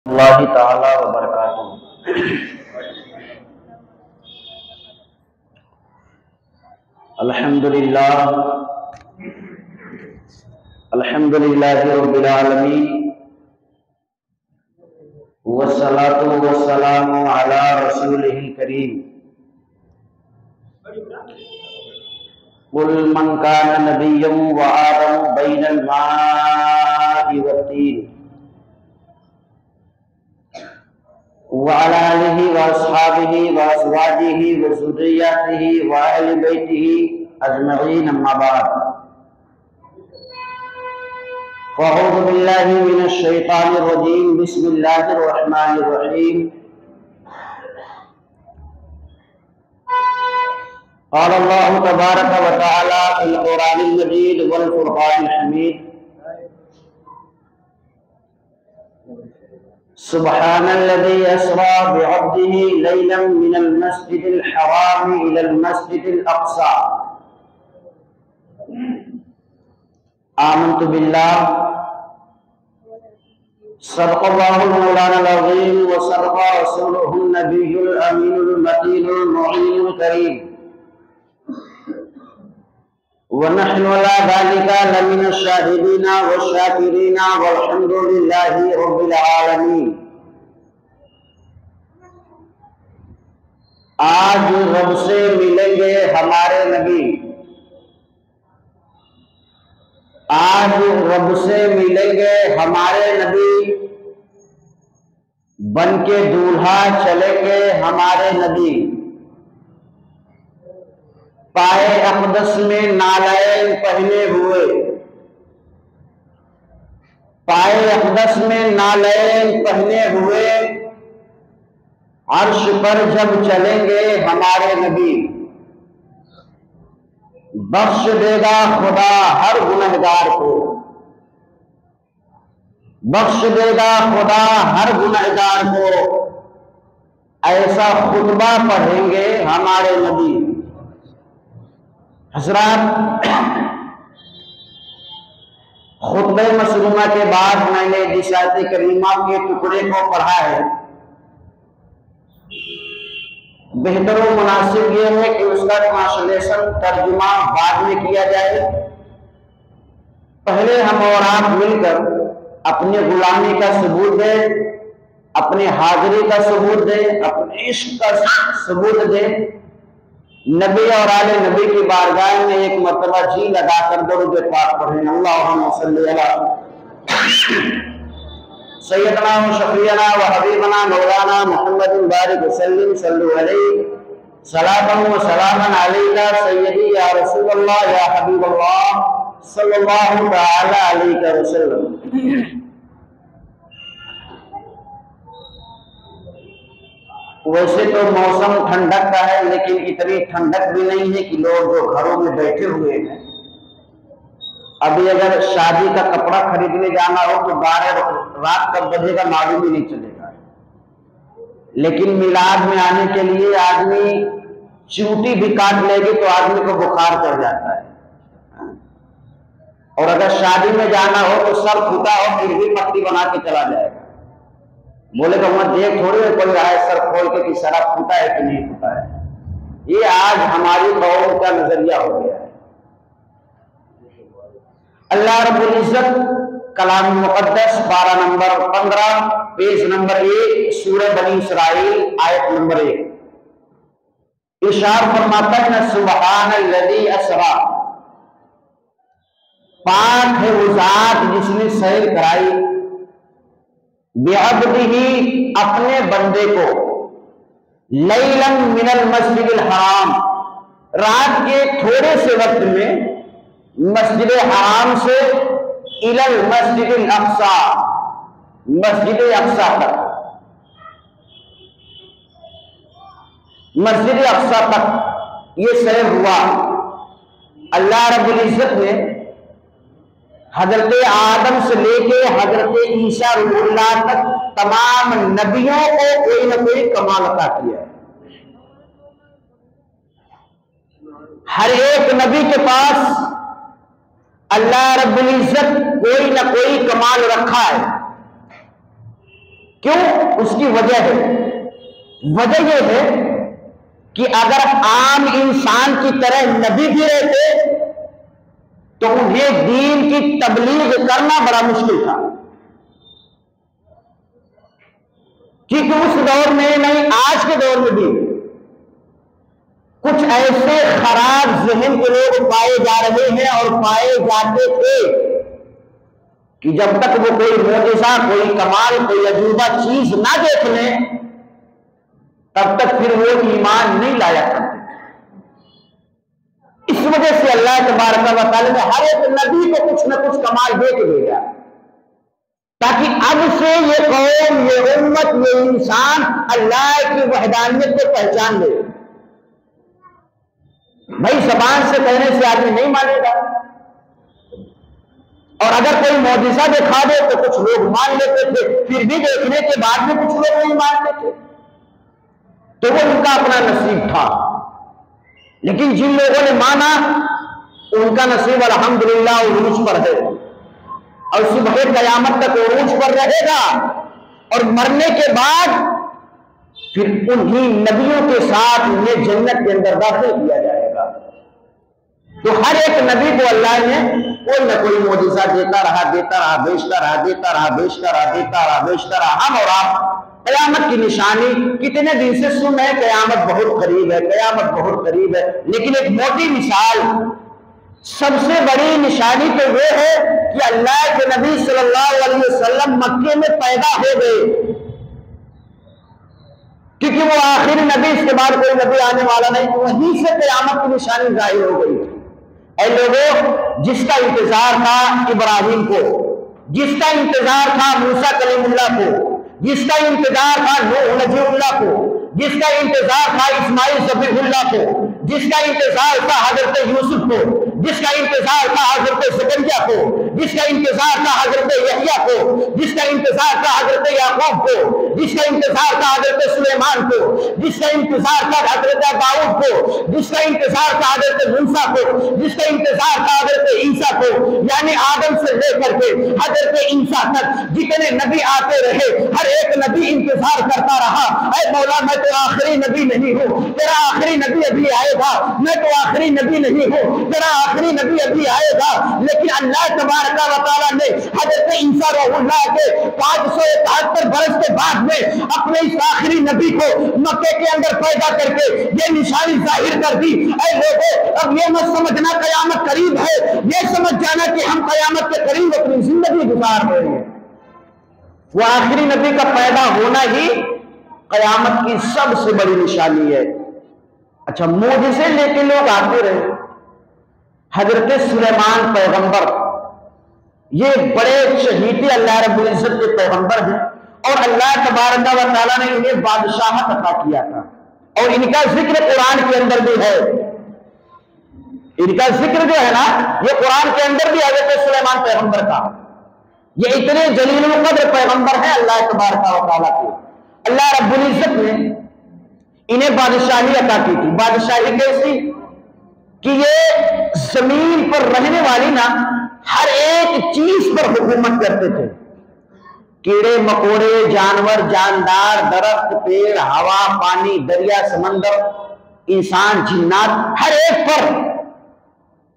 اللہ تعالی وبرکاتہ۔ الحمدللہ رب العالمین، والصلاۃ والسلام علی رسولہ الکریم۔ قل من کان نبیا وآدم بین الماء والطین وعلى آلہ واصحابہ وازواجہ وذریاتہ واہل بیتہ اجمعین، اما بعد، فاعوذ باللہ من الشیطان الرجیم، بسم اللہ الرحمن الرحیم۔ قال اللہ تبارک و تعالی فی القرآن المجید والفرقان الحمید، سبحان الذي أسرى بعبده ليلا من المسجد الحرام إلى المسجد الأقصى، آمنت بالله، صدق الله المولانا العظيم، وصدق رسوله النبي الأمين المتين المعين الكريم، ونحن على ذلك لمن الشاهدين والشاكرين، والحمد لله رب العالمين۔ آج رب سے ملیں گے ہمارے نبی، آج رب سے ملیں گے ہمارے نبی، بن کے دولہا چلیں گے ہمارے نبی، پائے اقدس میں نالین پہنے ہوئے، پائے اقدس میں نالین پہنے ہوئے، عرش پر جب چلیں گے ہمارے نبی، بخش دے گا خدا ہر گنہگار کو، بخش دے گا خدا ہر گنہگار کو، ایسا خطبہ پڑھیں گے ہمارے نبی۔ حضرات، خطبہ مسلمہ کے بعد میں نے جس آیت کریمہ کے ٹکڑے کو پڑھا ہے، بہتر و مناسب یہ ہے کہ اس کا ٹرانسلیشن ترجمہ بعد میں کیا جائے۔ پہلے ہم اور آپ مل کر اپنی غلامی کا ثبوت دیں، اپنی حاضری کا ثبوت دیں، اپنے عشق کا ثبوت دیں، نبی اور آل نبی کی بارگاہ میں ایک مرتبہ جی لگا کر درود پاک پڑھیں۔ اللہم صلی علی سیدنا و شفیعنا و حبیبنا مولانا محمد بارک وسلم، صلو علیہ صلاۃ و سلاما علیکہ سیدی یا رسول اللہ یا حبیب اللہ صلی اللہ تعالی علیہ وسلم۔ ویسے تو موسم ٹھنڈک کا ہے، لیکن اتنی ٹھنڈک بھی نہیں ہے کہ لوگ جو گھروں میں بیٹھے ہوئے ہیں، ابھی اگر شادی کا کپڑا خریدنے جانا ہو تو 12 رات کب بجے گا معلوم ہی نہیں چلے گا، لیکن میلاد میں آنے کے لیے آدمی چیوٹی بھی کاٹ لے گی تو آدمی کو بخار چڑھ جاتا ہے، اور اگر شادی میں جانا ہو تو سر پھوٹا ہو پھر بھی مٹی بنا کے چلا جائے گا، بولے گا وہاں دیکھ تھوڑی ہے کوئی رہا ہے سر کھول کے کہ سرا پھوٹا ہے کہ نہیں پھوٹا ہے۔ یہ آج ہماری قوم کا نظریہ ہو گیا ہے۔ اللہ رب العزت کلام مقدس پارہ نمبر 15 پیج نمبر 1 سورہ بنی اسرائیل آیت نمبر 1 ارشاد فرماتا ہے، سبحان الذی اسریٰ، پاک ہے وہ ذات جس نے سیر کرائی، بعبدہ، اپنے بندے کو، لیلا من المسجد الحرام، رات کے تھوڑے سے وقت میں مسجد حرام سے الی المسجد الاقصی، مسجد اقصی تک، مسجد اقصی تک یہ سیر ہوا۔ اللہ رب العزت نے حضرت آدم سے لے کے حضرت عیسیٰ روح اللہ تک تمام نبیوں کو کوئی نہ کوئی کمال عطا کیا ہے۔ ہر ایک نبی کے پاس اللہ رب العزت کوئی نہ کوئی کمال رکھا ہے۔ کیوں؟ اس کی وجہ ہے، وجہ یہ ہے کہ اگر عام انسان کی طرح نبی بھی رہتے تو انہیں دین کی تبلیغ کرنا بڑا مشکل تھا، کیونکہ اس دور میں نہیں، آج کے دور میں بھی کچھ ایسے خراب ذہن کے لوگ پائے جا رہے ہیں اور پائے جاتے تھے کہ جب تک وہ کوئی معجزہ، کوئی کمال، کوئی عجوبہ چیز نہ دیکھ لیں تب تک پھر وہ ایمان نہیں لایا کرتے۔ اس وجہ سے اللہ تبارک و تعالیٰ نے ہر ایک نبی کو کچھ نہ کچھ کمال دے کے بھیجا، تاکہ اب سے یہ قوم، یہ امت، یہ انسان اللہ کی وحدانیت کو پہچان لے۔ بھائی زبان سے کہنے سے آدمی نہیں مانے گا، اور اگر کوئی معجزہ دکھا دے تو کچھ لوگ مان لیتے تھے، پھر بھی دیکھنے کے بعد میں کچھ لوگ نہیں مانتے تھے، تو وہ ان کا اپنا نصیب تھا۔ لیکن جن لوگوں نے مانا ان کا نصیب الحمدللہ عروج پر ہے، اور صبح قیامت تک عروج پر رہے گا، اور مرنے کے بعد پھر انہی نبیوں کے ساتھ انہیں جنت کے اندر داخل کیا جائے گا۔ تو ہر ایک نبی کو اللہ نے کوئی نہ کوئی معجزہ دیتا رہا، دیتا رہا، بیچتا رہا، دیتا رہا، بیچتا رہا، دیتا رہا، بیچتا رہا۔ ہم اور آپ قیامت کی نشانی کتنے دن سے سن رہے ہیں، قیامت بہت قریب ہے، قیامت بہت قریب ہے، لیکن ایک موٹی مثال، سب سے بڑی نشانی تو یہ ہے کہ اللہ کے نبی صلی اللہ علیہ وسلم مکے میں پیدا ہو گئے، کیونکہ وہ آخری نبی، اس کے بعد کوئی نبی آنے والا نہیں، وہیں سے قیامت کی نشانی ظاہر ہو گئی۔ اے لوگوں، جس کا انتظار تھا ابراہیم کو، جس کا انتظار تھا موسیٰ کلیم اللہ کو، جس کا انتظار تھا نوح نبی اللہ کو، جس کا انتظار تھا اسماعیل ذبیح اللہ کو، جس کا انتظار تھا حضرت یوسف کو، جس کا انتظار تھا حضرت زکریا کو، جس کا انتظار تھا حضرت یحییٰ کو، جس کا انتظار تھا حضرت یعقوب کو، جس کا انتظار تھا حضرت سلیمان کو، جس کا انتظار تھا حضرت داؤد کو، جس کا انتظار تھا حضرت موسیٰ کو، جس کا انتظار تھا حضرت عیسیٰ کو، یعنی آدم سے لے کر کے حضرت عیسیٰ تک جتنے نبی آتے رہے، ہر ایک نبی انتظار کرتا رہا، اے مولا میں تو آخری نبی نہیں ہوں، تیرا آخری نبی ابھی آئے گا، میں تو آخری نبی نہیں ہوں، تیرا آخری نبی ابھی آئے گا۔ لیکن اللہ تبارک و تعالیٰ نے حضرت عیسیٰ روح اللہ کے 571 برس کے بعد میں اپنے اس آخری نبی کو مکے کے اندر پیدا کر کے یہ نشانی ظاہر کر دی۔ اے لوگوں، اب یہ مت سمجھنا قیامت قریب ہے، یہ سمجھ جانا کہ ہم قیامت کے قریب اپنی زندگی گزار رہے ہیں۔ وہ آخری نبی کا پیدا ہونا ہی قیامت کی سب سے بڑی نشانی ہے۔ اچھا، معجزے لے کے لوگ آتے رہے، حضرت سلیمان پیغمبر یہ بڑے چہیتے اللہ رب العزت کے پیغمبر ہیں، اور اللہ تبارک و تعالیٰ نے انہیں بادشاہت عطا کیا تھا، اور ان کا ذکر قرآن کے اندر بھی ہے۔ ان کا ذکر جو ہے نا، یہ قرآن کے اندر بھی حضرت سلیمان پیغمبر کا، یہ اتنے جلیل القدر پیغمبر ہیں اللہ تبارک و تعالیٰ کے۔ اللہ رب العزت نے انہیں بادشاہی عطا کی تھی۔ بادشاہی کیسی کہ یہ زمین پر رہنے والی نا ہر ایک چیز پر حکومت کرتے تھے، کیڑے مکوڑے، جانور، جاندار، درخت، پیڑ، ہوا، پانی، دریا، سمندر، انسان، جنات، ہر ایک پر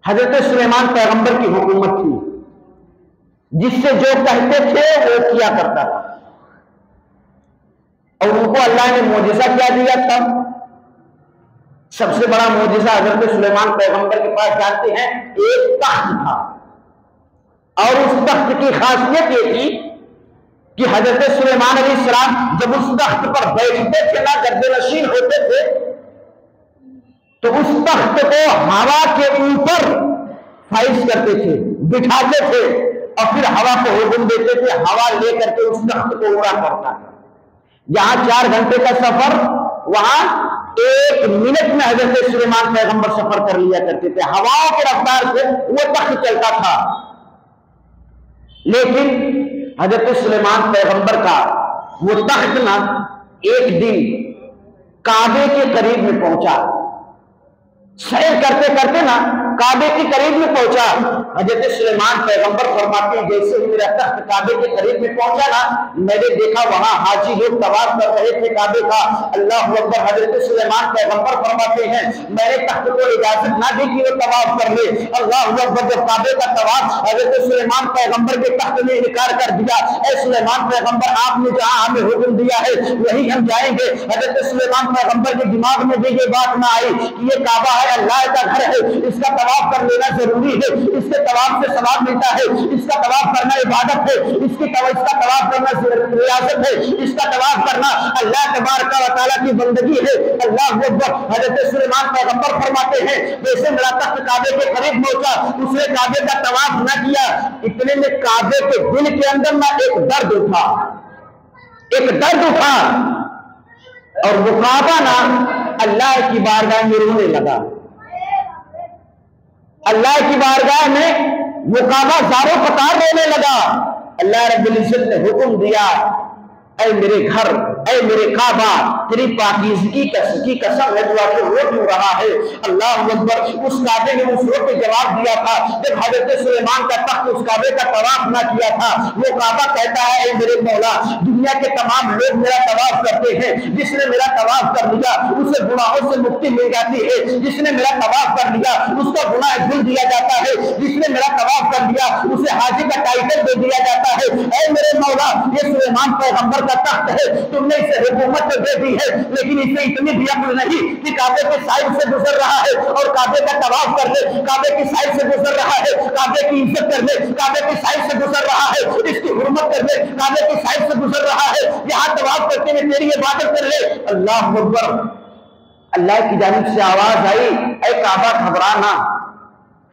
حضرت سلیمان پیغمبر کی حکومت تھی، جس سے جو کہتے تھے وہ کیا کرتا تھا۔ اور ان کو اللہ نے معجزہ کیا دیا تھا؟ سب سے بڑا معجزہ حضرت سلیمان پیغمبر کے پاس جانتے ہیں، ایک تخت تھا، اور اس تخت کی خاصیت یہ تھی کہ حضرت سلیمان علیہ السلام جب اس تخت پر بیٹھتے تھے نا، گدے نشین ہوتے تھے، تو اس تخت کو ہوا کے اوپر فائز کرتے تھے، بٹھاتے تھے، اور پھر ہوا کو حکم دیتے تھے، ہوا لے کر کے اس تخت کو اڑا کرتا تھا۔ جہاں 4 گھنٹے کا سفر، وہاں 1 منٹ میں حضرت سلیمان پیغمبر سفر کر لیا کرتے تھے، ہواؤں کی رفتار سے وہ تخت چلتا تھا۔ لیکن حضرت سلیمان پیغمبر کا وہ تخت نا ایک دن کعبے کے قریب میں پہنچا، سیر کرتے کرتے نا کعبے کے قریب میں پہنچا، حضرت سلیمان پیغمبر فرماتے ہیں جیسے ہی میرا تخت کعبے کے قریب میں پہنچا نا، میں نے دیکھا وہاں حاجی لوگ طواف کر رہے تھے کعبے کا۔ اللہ اکبر، حضرت سلیمان پیغمبر فرماتے ہیں میں نے تخت کو اجازت نہ دی کہ وہ طواف کر لے۔ اللہ اکبر، جب کعبے کا طواف حضرت سلیمان پیغمبر کے تخت نے انکار کر دیا، اے سلیمان پیغمبر آپ نے جہاں ہمیں حکم دیا ہے وہی ہم جائیں گے۔ حضرت سلیمان پیغمبر کے دماغ میں بھی یہ بات نہ آئی کہ یہ کعبہ ہے، اللہ کا گھر ہے، اس کا طواف کر لینا ضروری ہے، اس کے طواف سے ثواب ملتا ہے، اس کا طواف کرنا عبادت ہے، اس کا طواف کرنا ریاست ہے، اس کا طواف کرنا اللہ تبارک و تعالیٰ کی بندگی ہے۔ اللہ اکبر، حضرت سلیمان پیغمبر فرماتے ہیں جیسے میرا تخت کعبے کے قریب پہنچا، اس نے کعبے کا طواف نہ کیا، اتنے میں کعبے کے دل کے اندر نہ ایک درد اٹھا، ایک درد اٹھا، اور وہ کعبہ نا اللہ کی بارگاہ میں رونے لگا۔ اللہ کی بارگاہ میں وہ کعبہ زاروں قطار رونے لگا۔ اللہ رب العزت نے حکم دیا، اے میرے گھر، اے میرے کعبہ، تیری پاکیزگی کی قسم ہے تو آخر رو کیوں رہا ہے؟ اللہ اکبر، اس کعبے نے اس وقت جواب دیا تھا جب حضرت سلیمان کا تخت اس کعبے کا طواف نہ کیا تھا۔ وہ کعبہ کہتا ہے اے میرے مولا، دنیا کے تمام لوگ میرا طواف کرتے ہیں، جس نے میرا طواف کر لیا اسے گناہوں سے مکتی مل جاتی ہے، جس نے میرا طواف کر لیا اس کا گناہ دھل دیا جاتا ہے، جس نے میرا طواف کر لیا اسے حاجی کا ٹائٹل دے دیا جاتا ہے۔ اے میرے مولا، یہ سلیمان پیغمبر کا تخت ہے، تم نے اسے حکومت تو دے دی ہے، لیکن اسے اتنی بھی عقل نہیں کہ کعبے کے سائڈ سے گزر رہا ہے اور کعبے کا طواف کر لے، کعبے کی سائڈ سے گزر رہا ہے، کعبے کی عزت کر لے، کعبے کی سائڈ سے گزر رہا ہے، اس کی حرمت کر لے، کعبے کی سائڈ سے گزر رہا ہے، یہاں طواف کرتے ہوئے تیری عبادت کر لے۔ اللہ اکبر، اللہ کی جانب سے آواز آئی، اے کعبہ گھبرانا،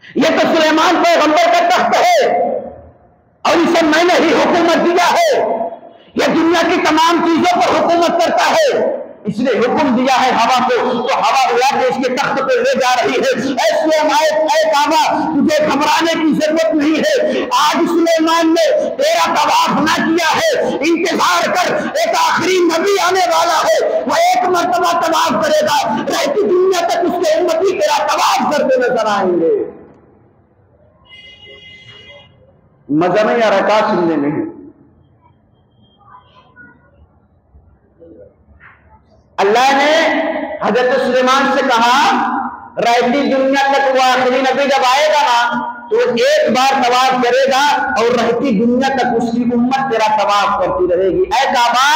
یہ تو سلیمان پیغمبر کا تخت ہے اور اسے میں نے ہی حکومت دیا ہے، یہ دنیا کی تمام چیزوں پر حکومت کرتا ہے، اس نے حکم دیا ہے ہوا کو تو ہوا اڑا کے اس کے تخت پہ لے جا رہی ہے۔ اے کعبہ، تجھے گھبرانے کی ضرورت نہیں ہے، آج سلیمان نے تیرا طواف نہ کیا ہے، انتظار کر، ایک آخری نبی آنے والا ہے، وہ ایک مرتبہ طواف کرے گا، رہتی دنیا تک اس کے امتی تیرا طواف کرتے نظر آئیں گے۔ مزہ میں یا رکا سننے میں؟ اللہ نے حضرت سلیمان سے کہا رہتی دنیا تک وہ آخری نبی جب آئے گا نا تو ایک بار طواف کرے گا اور رہتی دنیا تک اس کی امت تیرا طواف کرتی رہے گی۔ اے کعبہ،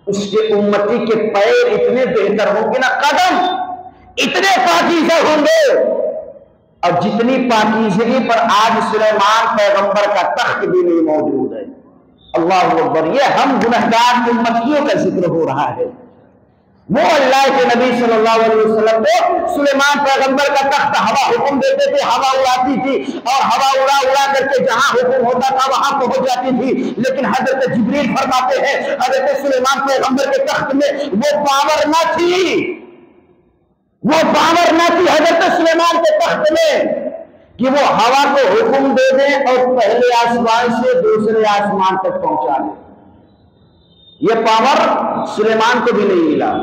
اس کے امتی کے پیر اتنے بہتر ہوں گے نا، قدم اتنے پاکیزہ ہوں گے، اور جتنی پاکیزگی پر آج سلیمان پیغمبر کا تخت بھی نہیں موجود ہے۔ اللہ اکبر، یہ ہم گنہگار امتیوں کا ذکر ہو رہا ہے۔ وہ اللہ کے نبی صلی اللہ علیہ وسلم کو سلیمان پیغمبر کا تخت ہوا حکم دیتے تھے، ہوا اڑاتی تھی اور ہوا اڑا اڑا کر کے جہاں حکم ہوتا تھا وہاں پہنچ جاتی تھی، لیکن حضرت جبریل فرماتے ہیں حضرت سلیمان پیغمبر کے تخت میں وہ پاور نہ تھی، وہ پاور نہ تھی حضرت سلیمان کے تخت میں کہ وہ ہوا کو حکم دے دیں اور پہلے آسمان سے دوسرے آسمان تک پہنچا دیں۔ یہ پاور سلیمان کو بھی نہیں ملا۔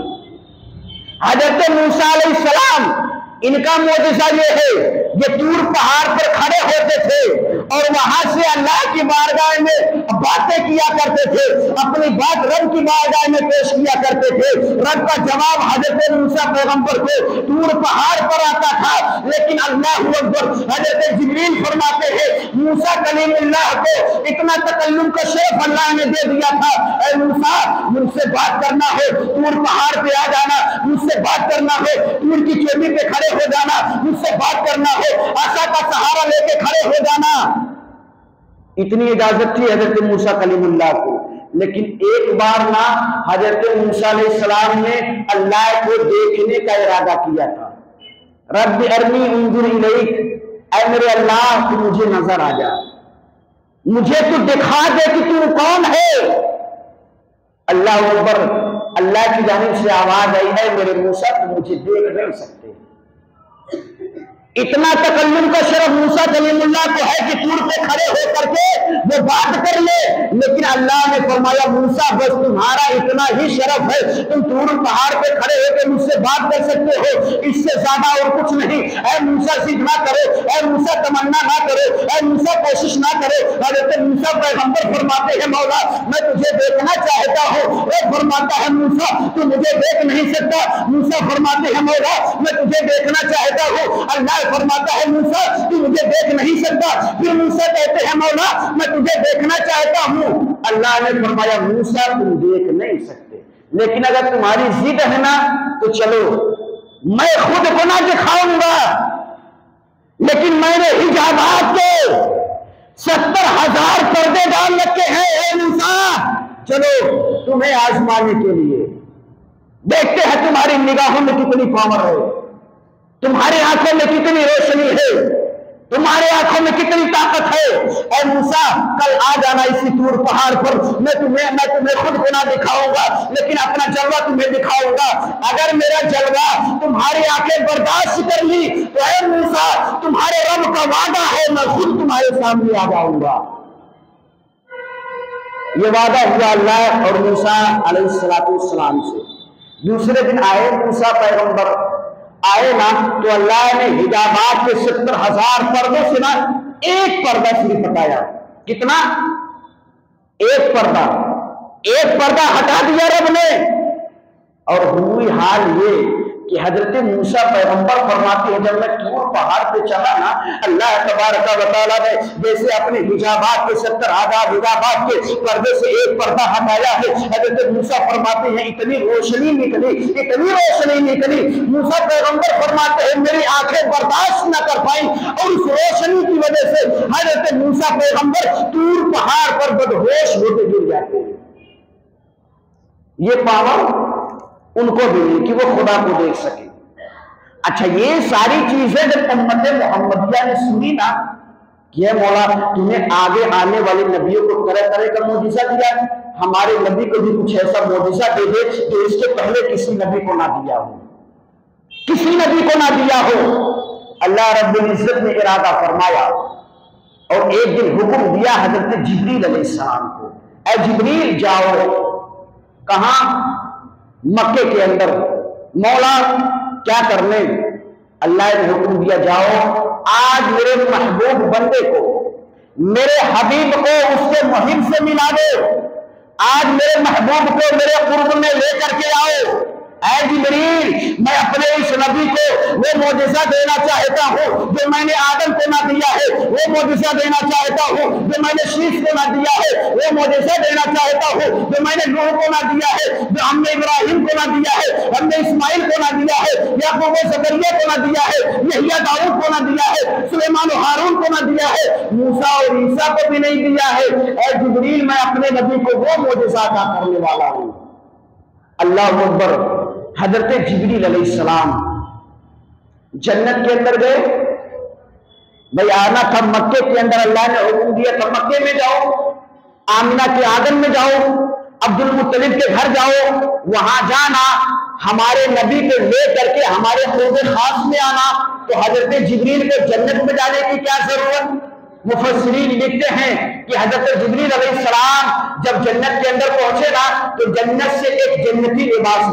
حضرت موسیٰ علیہ السلام، ان کا معجزہ یہ ہے، یہ طور پہاڑ پر کھڑے ہوتے تھے اور وہاں سے اللہ کی بارگاہ میں باتیں کیا کرتے تھے، اپنی بات رب کی بارگاہ میں پیش کیا کرتے تھے، رب کا جواب حضرت موسیٰ پیغمبر کو طور پہاڑ پر آتا تھا، لیکن اللہ اکبر، حضرت جبریل فرماتے ہیں موسیٰ کلیم اللہ کو اتنا تکلم کا شرف اللہ نے دے دیا تھا، اے موسیٰ مجھ سے بات کرنا ہے طور پہاڑ پہ آ جانا، مجھ سے بات کرنا ہے طور کی چوٹی پہ کھڑے ہو جانا، مجھ سے بات کرنا ہے عصا کا سہارا لے کے کھڑے ہو جانا۔ اتنی اجازت تھی حضرت موسیٰ کلیم اللہ کو، لیکن ایک بار نہ حضرت موسیٰ علیہ السلام نے اللہ کو دیکھنے کا ارادہ کیا تھا۔ رب ارنی انظر الیک، اے میرے اللہ تو مجھے نظر آ جا، مجھے تو دکھا دے کہ تو کون ہے۔ اللہ اکبر، اللہ کی جانب سے آواز آئی ہے میرے موسیٰ تو مجھے دیکھ نہیں سکتے، اتنا تکلم کا شرف موسیٰ کلیم اللہ کو ہے کہ طور پہ کھڑے ہو کر کے وہ بات کر لے، لیکن اللہ نے فرمایا موسیٰ بس تمہارا اتنا ہی شرف ہے، تم طور پہاڑ پہ کھڑے ہو کے مجھ سے بات کر سکتے ہو، اس سے زیادہ اور کچھ نہیں۔ اے موسیٰ ضد نہ کرو، اے موسیٰ تمنا نہ کرو، اے موسیٰ کوشش نہ کرو۔ حضرت موسیٰ پیغمبر فرماتے ہیں مولا میں تجھے دیکھنا چاہتا ہوں، وہ فرماتا ہے موسیٰ تو مجھے دیکھ نہیں سکتا، موسیٰ فرماتے ہیں مولا میں تجھے دیکھنا چاہتا ہوں، اللہ فرماتا ہے موسیٰ تو مجھے دیکھ نہیں سکتا، پھر موسیٰ کہتے ہیں مولا میں تجھے دیکھنا چاہتا ہوں، اللہ نے فرمایا موسیٰ تم دیکھ نہیں سکتے، لیکن اگر تمہاری ضد ہے نا تو چلو میں خود کو نہ دکھاؤں گا، لیکن میں نے حجابات کے 70,000 پردے ڈال رکھے ہیں، اے موسیٰ چلو تمہیں آزمانے کے لیے، دیکھتے ہیں تمہاری نگاہوں میں کتنی پاور ہے، تمہاری آنکھوں میں کتنی روشنی ہے، تمہارے آنکھوں میں کتنی طاقت ہے۔ اے موسیٰ کل آ جانا اسی طور پہاڑ پر، میں تمہیں خود کو نہ دکھاؤں گا لیکن اپنا جلوہ تمہیں دکھاؤں گا، اگر میرا جلوہ تمہاری آنکھیں برداشت کر لی تو اے موسیٰ تمہارے رب کا وعدہ ہے میں خود تمہارے سامنے آ جاؤں گا۔ یہ وعدہ ہوا اللہ اور موسیٰ علیہ السلام سے۔ دوسرے دن آئے موسیٰ پیغمبر آئے نا تو اللہ نے حجابات کے 70,000 پردوں سے نا ایک پردہ صرف ہٹایا۔ کتنا؟ ایک پردہ ہٹا دیا رب نے، اور ہوئی حال یہ کہ حضرت موسیٰ پیغمبر فرماتے ہیں جب میں طور پہاڑ پہ چلا نا اللہ تبارک و تعالیٰ نے جیسے اپنے حجابات کے 70,000 حجابات کے پردے سے ایک پردہ ہٹایا ہے، حضرت موسیٰ فرماتے ہیں اتنی روشنی نکلی، موسیٰ پیغمبر فرماتے ہیں میری آنکھیں برداشت نہ کر پائیں، اور اس روشنی کی وجہ سے حضرت موسیٰ پیغمبر طور پہاڑ پر بدہوش ہوتے گر جاتے ہیں۔ یہ پاور ان کو بھی کہ وہ خدا کو دیکھ سکے۔ اچھا یہ ساری چیزیں جب امت محمدیہ نے سنی نا کہ اے مولا تمہیں آگے آنے والے نبیوں کو طرح طرح کا معجزہ دیا، ہمارے نبی کو بھی کچھ ایسا معجزہ دے دے جو اس کے پہلے کسی نبی کو نہ دیا ہو، اللہ رب العزت نے ارادہ فرمایا اور ایک دن حکم دیا حضرت جبریل علیہ السلام کو، اے جبریل جاؤ۔ کہاں؟ مکے کے اندر۔ مولا کیا کرنے؟ اللہ نے حکم دیا جاؤ آج میرے محبوب بندے کو، میرے حبیب کو اس کے مہم سے ملا دو، آج میرے محبوب کو میرے قرب میں لے کر کے آؤ۔ اے جبریل میں اپنے اس نبی کو وہ معجزہ دینا چاہتا ہوں جو میں نے آدم کو نہ دیا ہے، وہ معجزہ دینا چاہتا ہوں جو میں نے شیش کو نہ دیا ہے، وہ معجزہ دینا چاہتا ہوں جو میں نے نوح کو نہ دیا ہے، جو ہم نے ابراہیم کو نہ دیا ہے، ہم نے اسماعیل کو نہ دیا ہے، یعقوب و زکریا کو نہ دیا ہے، یحییٰ داؤد کو نہ دیا ہے، سلیمان و ہارون کو نہ دیا ہے، موسیٰ اور عیسیٰ کو بھی نہیں دیا ہے۔ اے جبریل میں اپنے نبی کو وہ معجزہ عطا کرنے والا ہوں۔ اللہ اکبر۔ حضرت جبریل علیہ السلام جنت کے اندر گئے، بھئی آنا تھا مکے کے اندر، اللہ نے حکم دیا تھا مکے میں جاؤ، آمنہ کے آنگن میں جاؤ، عبد المطلب کے گھر جاؤ، وہاں جانا ہمارے نبی کو لے کر کے ہمارے حوض خاص میں آنا۔ تو حضرت جبریل کو جنت میں جانے کی کیا ضرورت؟ مفسرین لکھتے ہیں کہ حضرت جبریل علیہ السلام جب جنت کے اندر پہنچے نا تو جنت سے ایک جنتی لباس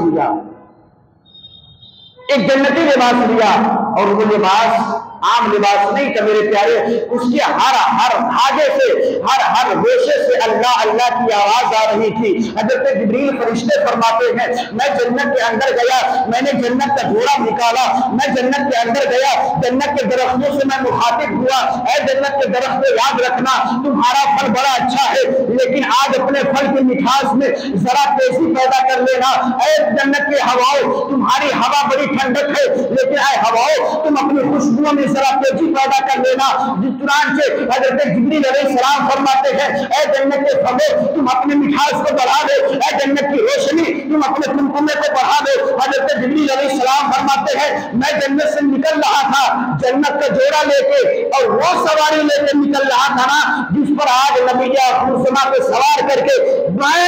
لیا، اور وہ لباس عام لباس نہیں تھا میرے پیارے، اس کے ہر دھاگے سے ہر ریشے سے اللہ اللہ کی آواز آ رہی تھی۔ حضرت جبریل فرشتے فرماتے ہیں میں جنت کے اندر گیا، میں نے جنت کا گھوڑا نکالا، میں جنت کے اندر گیا، جنت کے درختوں سے میں مخاطب ہوا، اے جنت کے درخت یاد رکھنا تمہارا پھل بڑا اچھا ہے لیکن آج اپنے پھل کی مٹھاس میں ذرا تیزی پیدا کر لینا، اے جنت کے ہواؤں تمہاری ہوا بڑی ٹھنڈک ہے لیکن اے ہواؤں تم اپنی خوشبوؤں میں ذرا تیزی پیدا کر لینا۔ چنانچہ حضرت جبریل علیہ السلام فرماتے ہیں اے جنت کے پھلوں تم اپنی مٹھاس کو بڑھا دو، اے جنت کی روشنی تم اپنے قمقمے کو بڑھا دو۔ حضرت جبریل علیہ السلام فرماتے ہیں میں جنت سے نکل رہا تھا جنت کا جوڑا لے کے، اور وہ سواری لے کے نکل رہا تھا نا جس پر آج نبی خرسما پہ سوار کر کے میں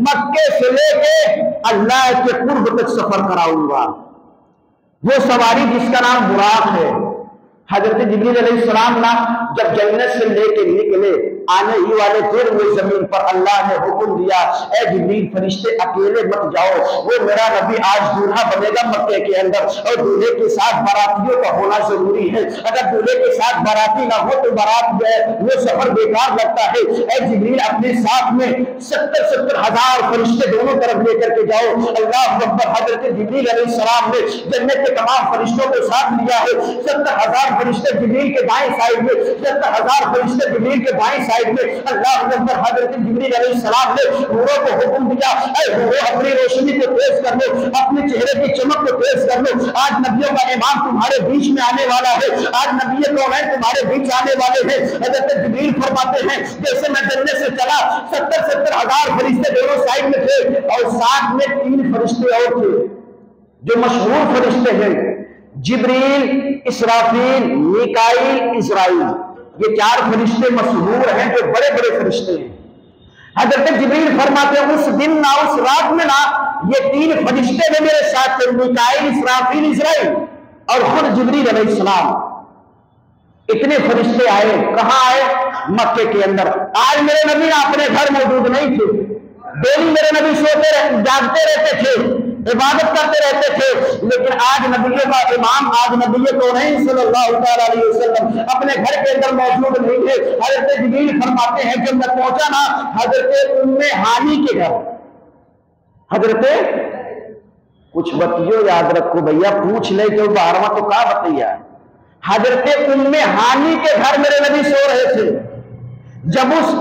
مکے سے لے کے اللہ کے قرب تک سفر کراؤں گا۔ وہ سواری جس کا نام براق ہے، حضرت جبریل علیہ السلام نا جب جنت سے لے کے نکلے آنے ہی والے تھے، وہ زمین پر اللہ نے حکم دیا اے جبریل فرشتے اکیلے مت جاؤ، وہ میرا نبی آج دولہا بنے گا مکے کے اندر، اور دولہے کے ساتھ باراتیوں کا ہونا ضروری ہے، اگر دولہے کے ساتھ باراتی نہ ہو تو بارات جو ہے وہ سفر بیکار لگتا ہے۔ اے جبریل اپنے ساتھ میں 70 ہزار فرشتے دونوں طرف لے کر کے جاؤ۔ اللہ اکبر، حضرت جبریل علیہ السلام نے جنت کے تمام فرشتوں کو ساتھ لیا ہے، 70,000 فرشتے جبریل کے دائیں سائڈ میں، 70,000 فرشتے جبریل کے بائیں سائڈ میں۔ اللہ اکبر، حضرت جبریل علیہ السلام نے حوروں کو حکم دیا اے حوروں اپنی روشنی کو تیز کر لو، اپنے چہرے کی چمک کو تیز کر لو، آج نبیوں کا امام تمہارے بیچ میں آنے والا ہے، آج نبی کونین تمہارے بیچ آنے والے ہیں۔ حضرت جبریل فرماتے ہیں جیسے میں جنت سے چلا 70 ہزار فرشتے دونوں سائڈ میں تھے، اور ساتھ میں 3 فرشتے اور تھے جو مشہور فرشتے ہیں، جبریل، اسرافیل، میکائیل، اسرائیل، یہ 4 فرشتے مشہور ہیں جو بڑے بڑے فرشتے ہیں۔ حضرت جبریل فرماتے ہیں اس دن نہ اس رات میں نہ یہ 3 فرشتے بھی میرے ساتھ تھے، میکائیل، اسرافیل، اسرائیل، اور خود جبریل علیہ السلام۔ اتنے فرشتے آئے، کہاں آئے؟ مکے کے اندر۔ آج میرے نبی اپنے گھر موجود نہیں تھے، ڈیلی میرے نبی سوتے رہتے، جاگتے رہتے تھے، عبادت کرتے رہتے تھے، لیکن آج نبیوں کا امام، آج نبی کونین صلی اللہ علیہ وسلم اپنے گھر کے اندر موجود نہیں ہے۔ حضرت جبریل فرماتے ہیں جب میں پہنچا نا حضرت ام ہانی کے گھر، حضرت کچھ بتیو یاد رکھو بھیا، پوچھ لے تو 12واں تو کا بتیا، حضرت ام ہانی کے گھر میرے نبی سو رہے تھے۔ جب اس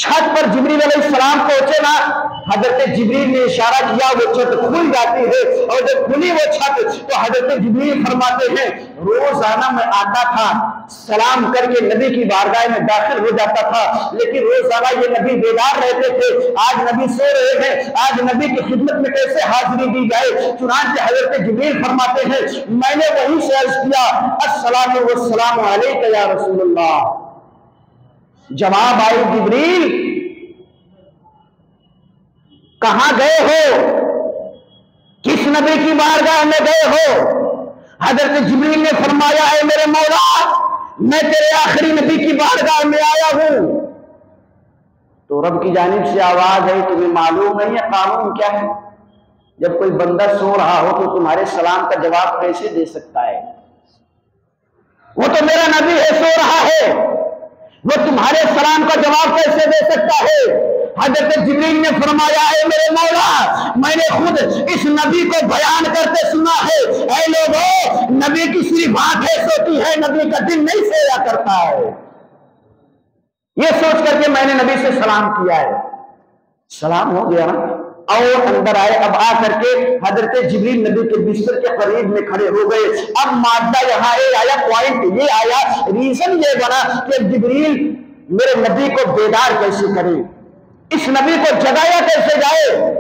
چھت پر جبریل علیہ السلام پہنچے نا، حضرت جبریل نے اشارہ کیا، وہ چھت کھل جاتی ہے، اور جب کھلی وہ چھت تو حضرت جبریل فرماتے ہیں روزانہ میں آتا تھا، سلام کر کے نبی کی بارگاہ میں داخل ہو جاتا تھا، لیکن روزانہ یہ نبی بیدار رہتے تھے، آج نبی سو رہے ہیں، آج نبی کی خدمت میں کیسے حاضری دی جائے؟ چنانچہ حضرت جبریل فرماتے ہیں میں نے وہیں سے عرض کیا السلام والسلام علیک یا رسول اللہ۔ جواب آئے جبریل کہاں گئے ہو، کس نبی کی بارگاہ میں گئے ہو؟ حضرت جبریل نے فرمایا اے میرے مولا میں تیرے آخری نبی کی بارگاہ میں آیا ہوں۔ تو رب کی جانب سے آواز ہے تمہیں معلوم نہیں ہے قانون کیا ہے؟ جب کوئی بندہ سو رہا ہو تو تمہارے سلام کا جواب کیسے دے سکتا ہے؟ وہ تو میرا نبی ہے، سو رہا ہے، وہ تمہارے سلام کا جواب کیسے دے سکتا ہے؟ حضرت جبریل نے فرمایا اے میرے مولا میں نے خود اس نبی کو بیان کرتے سنا ہے، اے لوگوں نبی کی صرف آنکھیں سوتی ہے، نبی کا دل نہیں سویا کرتا ہے۔ یہ سوچ کر کے میں نے نبی سے سلام کیا ہے، سلام ہو گیا نا، اور اندر آئے۔ اب آ کر کے حضرت جبریل نبی کے بستر کے قریب میں کھڑے ہو گئے۔ اب مادہ یہاں آیا، پوائنٹ یہ آیا، ریزن یہ بنا کہ جبریل میرے نبی کو بیدار کیسے کرے، اس نبی کو جگایا کیسے جائے؟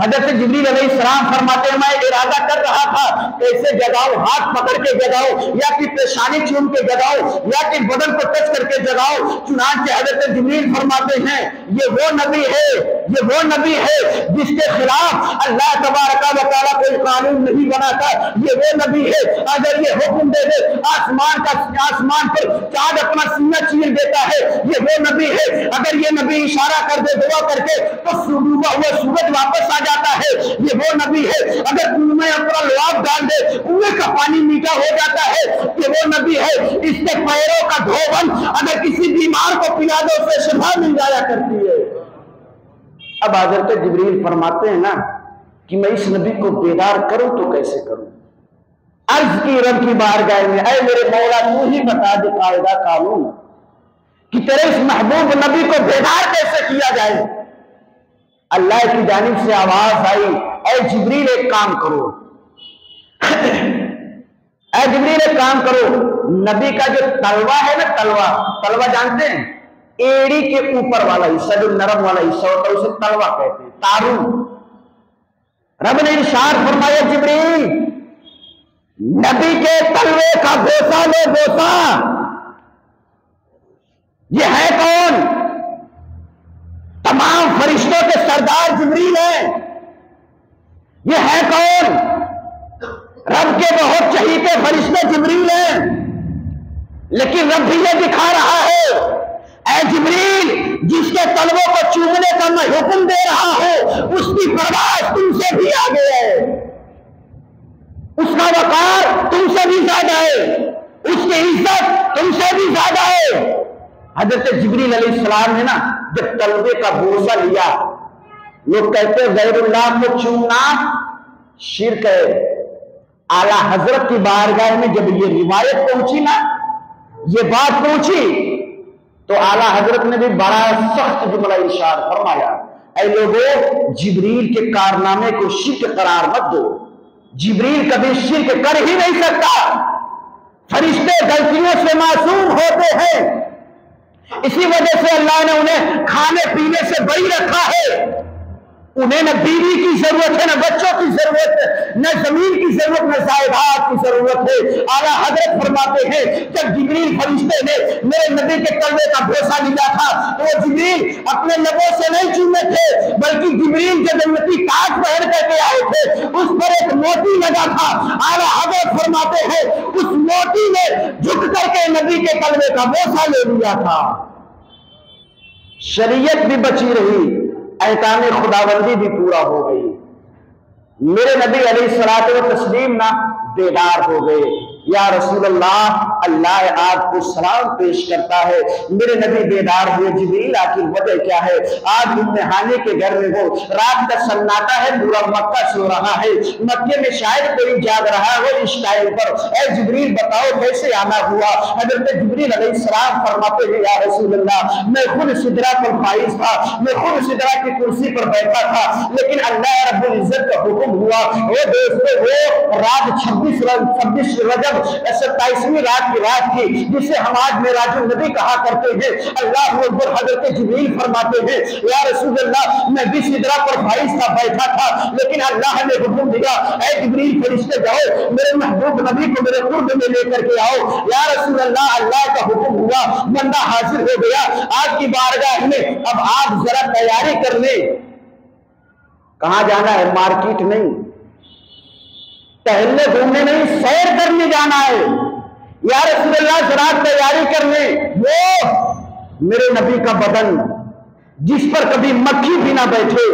حضرت جبریل علیہ السلام فرماتے ہیں میں ارادہ کر رہا تھا کیسے جگاؤ، ہاتھ پکڑ کے جگاؤ، یا کہ پیشانی چوم کے جگاؤ، یا کہ بدن کو ٹچ کر کے جگاؤ۔ چنانچہ حضرت جبریل فرماتے ہیں یہ وہ نبی ہے، یہ وہ نبی ہے جس کے خلاف اللہ تبارک و تعالیٰ کوئی قانون نہیں بناتا، یہ وہ نبی ہے اگر یہ حکم دے دے آسمان پر چاند اپنا سینہ چیر دیتا ہے، یہ وہ نبی ہے اگر یہ نبی اشارہ کر دے دعا کر کے تو ڈوبا ہوا سورج واپس آ جاتا ہے، یہ وہ نبی ہے اگر کنویں میں اپنا لعاب ڈال دے کنویں کا پانی میٹھا ہو جاتا ہے، یہ وہ نبی ہے اس کے پیروں کا دھوبن اگر کسی بیمار کو پلا دو اسے شفا مل جایا کرتی ہے۔ اب حضرت جبریل فرماتے ہیں نا کہ میں اس نبی کو بیدار کروں تو کیسے کروں؟ عرض کی رب کی بارگاہ میں اے میرے مولا تو ہی بتا دے قاعدہ قانون کہ تیرے اس محبوب نبی کو بیدار کیسے کیا جائے؟ اللہ کی جانب سے آواز آئی اے جبریل ایک کام کرو، اے جبریل ایک کام کرو، نبی کا جو تلوا ہے نا، تلوا جانتے ہیں ایڑی کے اوپر والا حصہ جو نرم والا حصہ ہوتا ہے اسے تلوا کہتے ہیں، تارو۔ رب نے ارشاد فرمایا جبریل نبی کے تلوے کا بوسہ لو، بوسہ۔ یہ ہے کون؟ تمام فرشتوں کے سردار جبریل ہیں۔ یہ ہے کون؟ رب کے بہت چہیتے فرشتے جبریل ہیں۔ لیکن رب بھی یہ دکھا رہا ہے اے جبریل جس کے طلبوں کو چومنے کا میں حکم دے رہا ہوں اس کی پرواز تم سے بھی آگے ہے، اس کا وقار تم سے بھی زیادہ ہے، اس کی عزت تم سے بھی زیادہ ہے۔ حضرت جبریل علیہ السلام نے نا جب طلبے کا بوسہ لیا، لوگ کہتے ہیں غیر اللہ کو چومنا شرک ہے، اعلیٰ حضرت کی بارگاہ میں جب یہ روایت پہنچی نا، یہ بات پہنچی تو اعلیٰ حضرت نے بھی بڑا سخت جملہ ارشاد فرمایا، اے لوگوں جبریل کے کارنامے کو شرک قرار مت دو، جبریل کبھی شرک کر ہی نہیں سکتا، فرشتے غلطیوں سے معصوم ہوتے ہیں، اسی وجہ سے اللہ نے انہیں کھانے پینے سے بری رکھا ہے، انہیں نہ بیوی کی ضرورت ہے، نہ بچوں کی ضرورت ہے، نہ زمین کی ضرورت، نہ زائدات کی ضرورت ہے۔ اعلیٰ حضرت فرماتے ہیں جب جبریل فرشتے نے میرے نبی کے طلبے کا بوسہ لیا تھا تو وہ جبریل اپنے لبوں سے نہیں چومے تھے، بلکہ جبریل جو جنتی تاج پہن کر کے آئے تھے اس پر ایک موتی لگا تھا، اعلیٰ حضرت فرماتے ہیں اس موتی نے جھک کر کے نبی کے طلبے کا بوسہ لے لیا تھا، شریعت بھی بچی رہی، احکام خداوندی بھی پورا ہو گئی، میرے نبی علیہ الصلوۃ والتسلیم نہ بیدار ہو گئے، یا رسول اللہ اللہ آپ کو سلام پیش کرتا ہے، میرے نبی بیدار ہوئے، جبریل آخر وجہ کیا ہے؟ آج امتحانے کے گھر میں ہو، رات کا سناٹا ہے، پورا مکہ سو رہا ہے، مکے میں شاید کوئی جاگ رہا ہو اس ٹائم پر، اے جبریل بتاؤ کیسے آنا ہوا؟ حضرت جبریل علیہ السلام فرماتے ہیں یا رسول اللہ میں خود سدرہ پر فائز تھا، میں خود سدرہ کی کرسی پر بیٹھا تھا، لیکن اللہ رب العزت کا حکم ہوا، وہ دوستو وہ رات 26 رجب 27ویں رات کی رات تھی جسے ہم آج معراج النبی کہا کرتے ہیں، اللہ اکبر۔ حضرت جبریل فرماتے ہیں یا رسول اللہ میں بھی سدرہ پر فائز تھا، بیٹھا تھا، لیکن اللہ نے حکم دیا اے جبریل فرشتے جاؤ میرے محبوب نبی کو میرے قرب میں لے کر کے آؤ، یا رسول اللہ اللہ کا حکم ہوا، بندہ حاضر ہو گیا آپ کی بارگاہ میں، اب آپ ذرا تیاری کر لیں، کہاں جانا ہے؟ مارکیٹ نہیں، ٹہلنے گھومنے نہیں، سیر کرنے جانا ہے، یا رسول اللہ ذرا تیاری کر لیں، وہ میرے نبی کا بدن جس پر کبھی مکھی بھی نہ بیٹھے،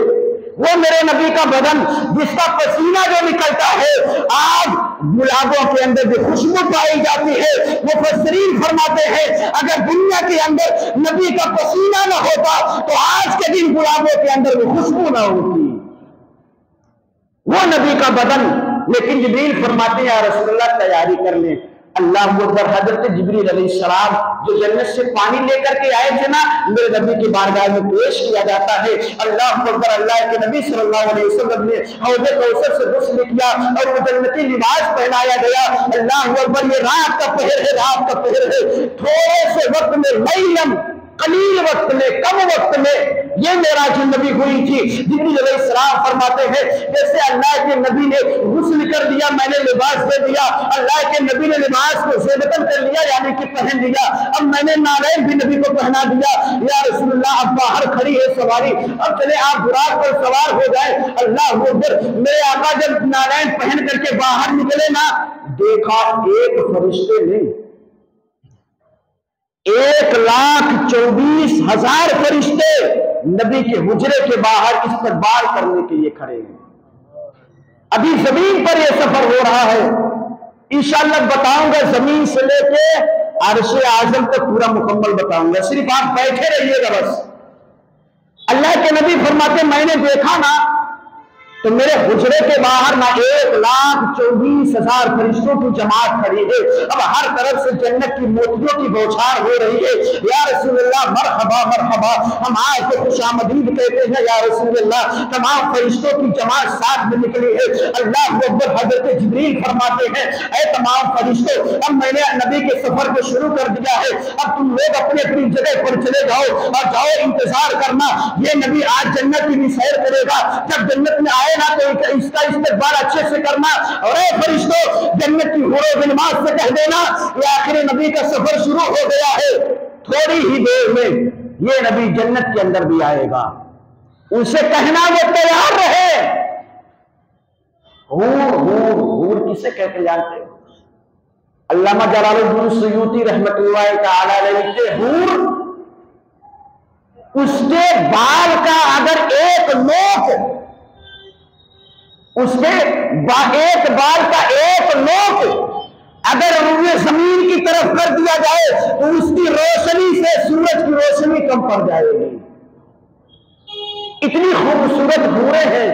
وہ میرے نبی کا بدن جس کا پسینہ جو نکلتا ہے آج گلابوں کے اندر جو خوشبو پائی جاتی ہے، مفسرین فرماتے ہیں اگر دنیا کے اندر نبی کا پسینہ نہ ہوتا تو آج کے دن گلابوں کے اندر وہ خوشبو نہ ہوتی، وہ نبی کا بدن، لیکن جبریل فرماتے ہیں یا رسول اللہ تیاری کر لیں، اللہ اکبر۔ حضرت جبریل علیہ السلام جو جنت سے پانی لے کر کے آئے تھے نا، میرے نبی کی بارگاہ میں پیش کیا جاتا ہے، اللہ اکبر، اللہ کے نبی صلی اللہ علیہ وسلم نے حوض کوثر سے غسل کیا اور وہ جنتی لباس پہنایا گیا، اللہ اکبر۔ یہ رات کا پہر ہے، رات کا پہر ہے، تھوڑے سے وقت میں لیلم قلیل وقت میں، کم وقت میں یہ معراج النبی ہوئی تھی۔ جبریل علیہ السلام فرماتے ہیں جیسے اللہ کے نبی نے غسل کر دیا، میں نے لباس دے دیا، اللہ کے نبی نے لباس کو زیبتن کر لیا یعنی کہ پہن لیا، اب میں نے نالین بھی نبی کو پہنا دیا، یا رسول اللہ اب باہر کھڑی ہے سواری، اب چلے آپ براق پر سوار ہو جائے، اللہ اکبر۔ میرے آقا جب نالین پہن کر کے باہر نکلے نا، دیکھا ایک فرشتے نے 1,24,000 فرشتے نبی کے حجرے کے باہر استقبال کرنے کے لیے کھڑے ہیں۔ ابھی زمین پر یہ سفر ہو رہا ہے، انشاءاللہ بتاؤں گا زمین سے لے کے عرش اعظم تک پورا مکمل بتاؤں گا، صرف آپ بیٹھے رہیے گا بس۔ اللہ کے نبی فرماتے میں نے دیکھا نا تو میرے حجرے کے باہر نہ 1,24,000 فرشتوں کی جماعت کھڑی ہے، اب ہر طرف سے جنت کی موتیوں کی بوچھار ہو رہی ہے، یا رسول اللہ مرحبا مرحبا، ہم آج کو خوش آمدید کہتے ہیں یا رسول اللہ، تمام فرشتوں کی جماعت ساتھ میں نکلی ہے، اللہ اکبر۔ حضرت جبریل فرماتے ہیں اے تمام فرشتوں اب میں نے نبی کے سفر کو شروع کر دیا ہے، اب تم لوگ اپنی اپنی جگہ پر چلے جاؤ اور جاؤ انتظار کرنا، یہ نبی آج جنت کی بھی سیر کرے گا، جب جنت میں آئے نا تو اس کا استقبال اچھے سے کرنا، اور اے فرشتوں جنت کی حور و غلمات سے کہہ دینا یہ آخر نبی کا سفر شروع ہو گیا ہے، تھوڑی ہی دیر میں یہ نبی جنت کے اندر بھی آئے گا، ان سے کہنا وہ تیار رہے۔ حور حور حور کسے کہتے جانتے ہو؟ علامہ جلال الدین سیوطی رحمۃ اللہ تعالی علیہ کے حور، اس کے بال کا اگر ایک نوک، اس کے ایک بال کا ایک نوک اگر روئے زمین کی طرف کر دیا جائے تو اس کی روشنی سے سورج کی روشنی کم پڑ جائے گی۔ اتنی خوبصورت حوریں ہیں،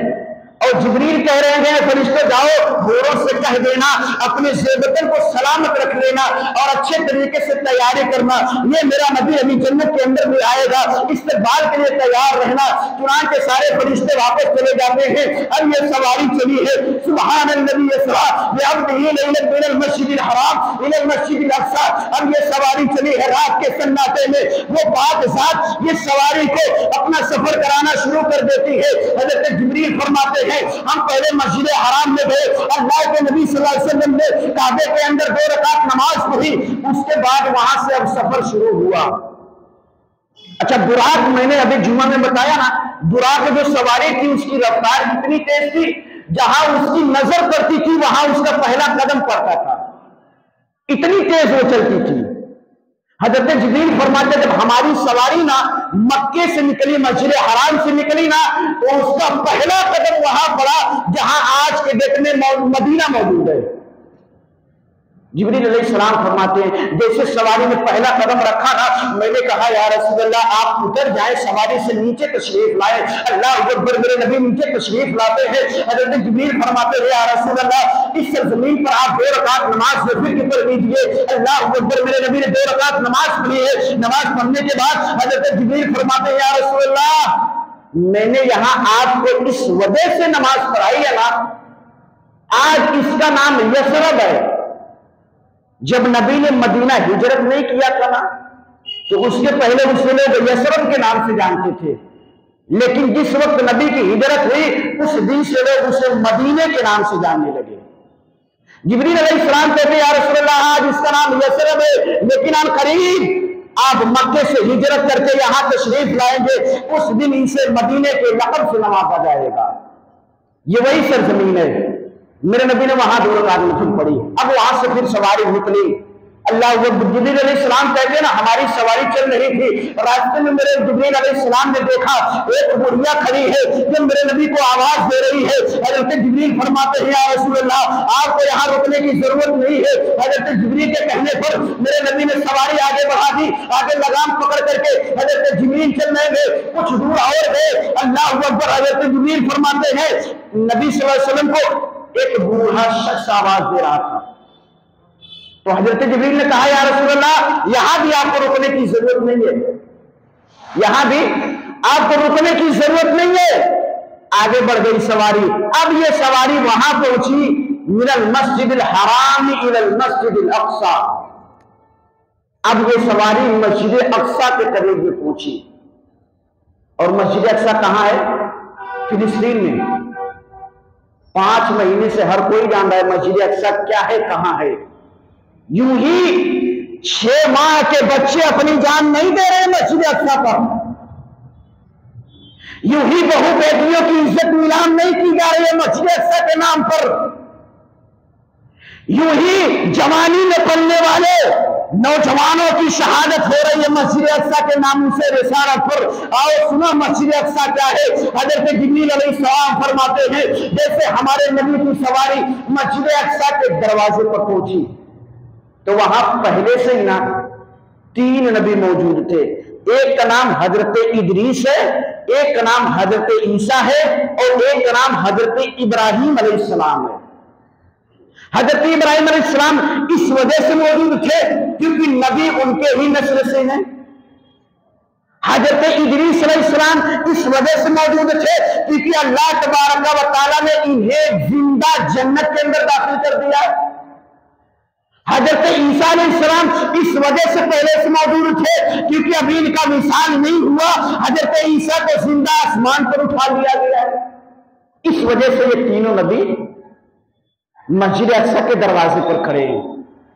اور جبریل کہہ رہے ہیں فرشتے جاؤ حوروں سے کہہ دینا اپنے زیبتن کو سلامت رکھ لینا اور اچھے طریقے سے تیاری کرنا، یہ میرا نبی ابھی جنت کے اندر بھی آئے گا، استقبال کے لیے تیار رہنا۔ چنانچہ سارے فرشتے واپس چلے جاتے ہیں، اب یہ سواری چلی ہے، سبحان الذی اسریٰ بعبدہ لیلا من المسجد الحرام الی المسجد الاقصی، اب یہ سواری چلی ہے رات کے سناٹے میں، وہ پاک ذات یہ سواری کو اپنا سفر کرانا شروع کر دیتی ہے۔ حضرت جبریل فرماتے ہیں ہم پہلے مسجد حرام میں گئے، اللہ کے نبی صلی اللہ علیہ وسلم نے کعبے کے اندر 2 رکعت نماز پڑھی، اس کے بعد وہاں سے اب سفر شروع ہوا۔ اچھا براق، میں نے ابھی جمعہ میں بتایا نا، براق جو سواری تھی اس کی رفتار اتنی تیز تھی، جہاں اس کی نظر پڑتی تھی وہاں اس کا پہلا قدم پڑتا تھا، اتنی تیز وہ چلتی تھی۔ حضرت جبریل فرماتے جب ہماری سواری نا مکے سے نکلی، مسجد حرام سے نکلی نا، تو اس کا پہلا قدم وہاں پڑا جہاں آج کے ڈیٹ میں مدینہ موجود ہے۔ جبریل علیہ السلام فرماتے ہیں جیسے سواری میں پہلا قدم رکھا نا، میں نے کہا یا رسول اللہ آپ اتر جائیں، سواری سے نیچے تشریف لائیں۔ اللہ اکبر، میرے نبی نیچے تشریف لاتے ہیں۔ حضرت جبریل فرماتے ہیں یا رسول اللہ اس زمین پر آپ 2 رکعت نماز نفل کی پڑھ لیجیے۔ اللہ اکبر، میرے نبی نے 2 رکعت نماز پڑھی ہے۔ نماز پڑھنے کے بعد حضرت جبریل فرماتے ہیں یا رسول اللہ میں نے یہاں آپ کو اس وجہ سے نماز پڑھائی ہے نا، آج اس کا نام یثرب ہے۔ جب نبی نے مدینہ ہجرت نہیں کیا تھا نا تو اس کے پہلے اسے لوگ یثرب کے نام سے جانتے تھے، لیکن جس وقت نبی کی ہجرت ہوئی اس دن سے لوگ اسے مدینے کے نام سے جاننے لگے۔ جبریل علیہ السلام کہتے ہیں یا رسول اللہ آج اس کا نام یثرب ہے، لیکن ان قریب آپ مکے سے ہجرت کر کے یہاں تشریف لائیں گے، اس دن اسے مدینے کے لقب سے نوازا جائے گا۔ یہ وہی سرزمین ہے۔ میرے نبی نے وہاں 2 رکعت نفل پڑھی، اب وہاں سے پھر سواری نکلی۔ اللہ جبریل علیہ السلام کہتے ہیں نا ہماری سواری چل رہی تھی، راستے میں میرے جبریل علیہ السلام نے دیکھا ایک بڑھیا کھڑی ہے جو میرے نبی کو آواز دے رہی ہے۔ حضرت جبریل فرماتے ہیں یا رسول اللہ آپ کو یہاں رکنے کی ضرورت نہیں ہے۔ حضرت جبریل کے کہنے پر میرے نبی نے سواری آگے بڑھا دی، آگے لگام پکڑ کر کے حضرت جبریل چلنے گئے، کچھ دور اور گئے۔ اللہ اکبر، حضرت جبریل فرماتے ہیں نبی صلی اللہ علیہ وسلم کو ایک بوڑھا شخص آواز دے رہا تھا، تو حضرت جبریل نے کہا یا رسول اللہ یہاں بھی آپ کو رکنے کی ضرورت نہیں ہے، یہاں بھی آپ کو رکنے کی ضرورت نہیں ہے۔ آگے بڑھ گئی سواری، اب یہ سواری وہاں پہنچی من المسجد الحرام الى المسجد الاقصی، اب یہ سواری مسجد اقصی کے قریب میں پہنچی، اور مسجد اقصی کہاں ہے؟ فلسطین میں۔ 5 مہینے سے ہر کوئی جان رہا ہے مسجد اقصی کیا ہے، کہاں ہے۔ یوں ہی 6 ماہ کے بچے اپنی جان نہیں دے رہے مسجد اقصی پر، یوں ہی بہو بیٹیوں کی عزت نیلام نہیں کی جا رہی ہے مسجد اقصی کے نام پر، یوں ہی جوانی میں پلنے والے نوجوانوں کی شہادت ہو رہی ہے مسجد اقصی کے نام سے رسالت پر۔ آؤ سنا مسجد اقصی کیا ہے۔ حضرت جبریل علیہ السلام فرماتے ہیں جیسے ہمارے نبی کی سواری مسجد اقصی کے دروازے پر پہنچی تو وہاں پہلے سے ہی نا 3 نبی موجود تھے، ایک کا نام حضرت ادریس ہے، ایک کا نام حضرت عیسیٰ ہے، اور ایک کا نام حضرت ابراہیم علیہ السلام ہے۔ حضرت ابراہیم علیہ السلام اس وجہ سے موجود تھے کیونکہ نبی ان کے ہی نسل سے ہیں۔ حضرت ادریس علیہ السلام اس وجہ سے موجود تھے کیونکہ اللہ تبارک و تعالیٰ نے انہیں زندہ جنت کے اندر داخل کر دیا۔ حضرت عیسیٰ علیہ السلام اس وجہ سے پہلے سے موجود تھے کیونکہ ابھی ان کا وصال نہیں ہوا، حضرت عیسیٰ کو زندہ آسمان پر اٹھا لیا گیا ہے۔ اس وجہ سے یہ تینوں نبی مسجد اقصی کے دروازے پر کھڑے ہیں۔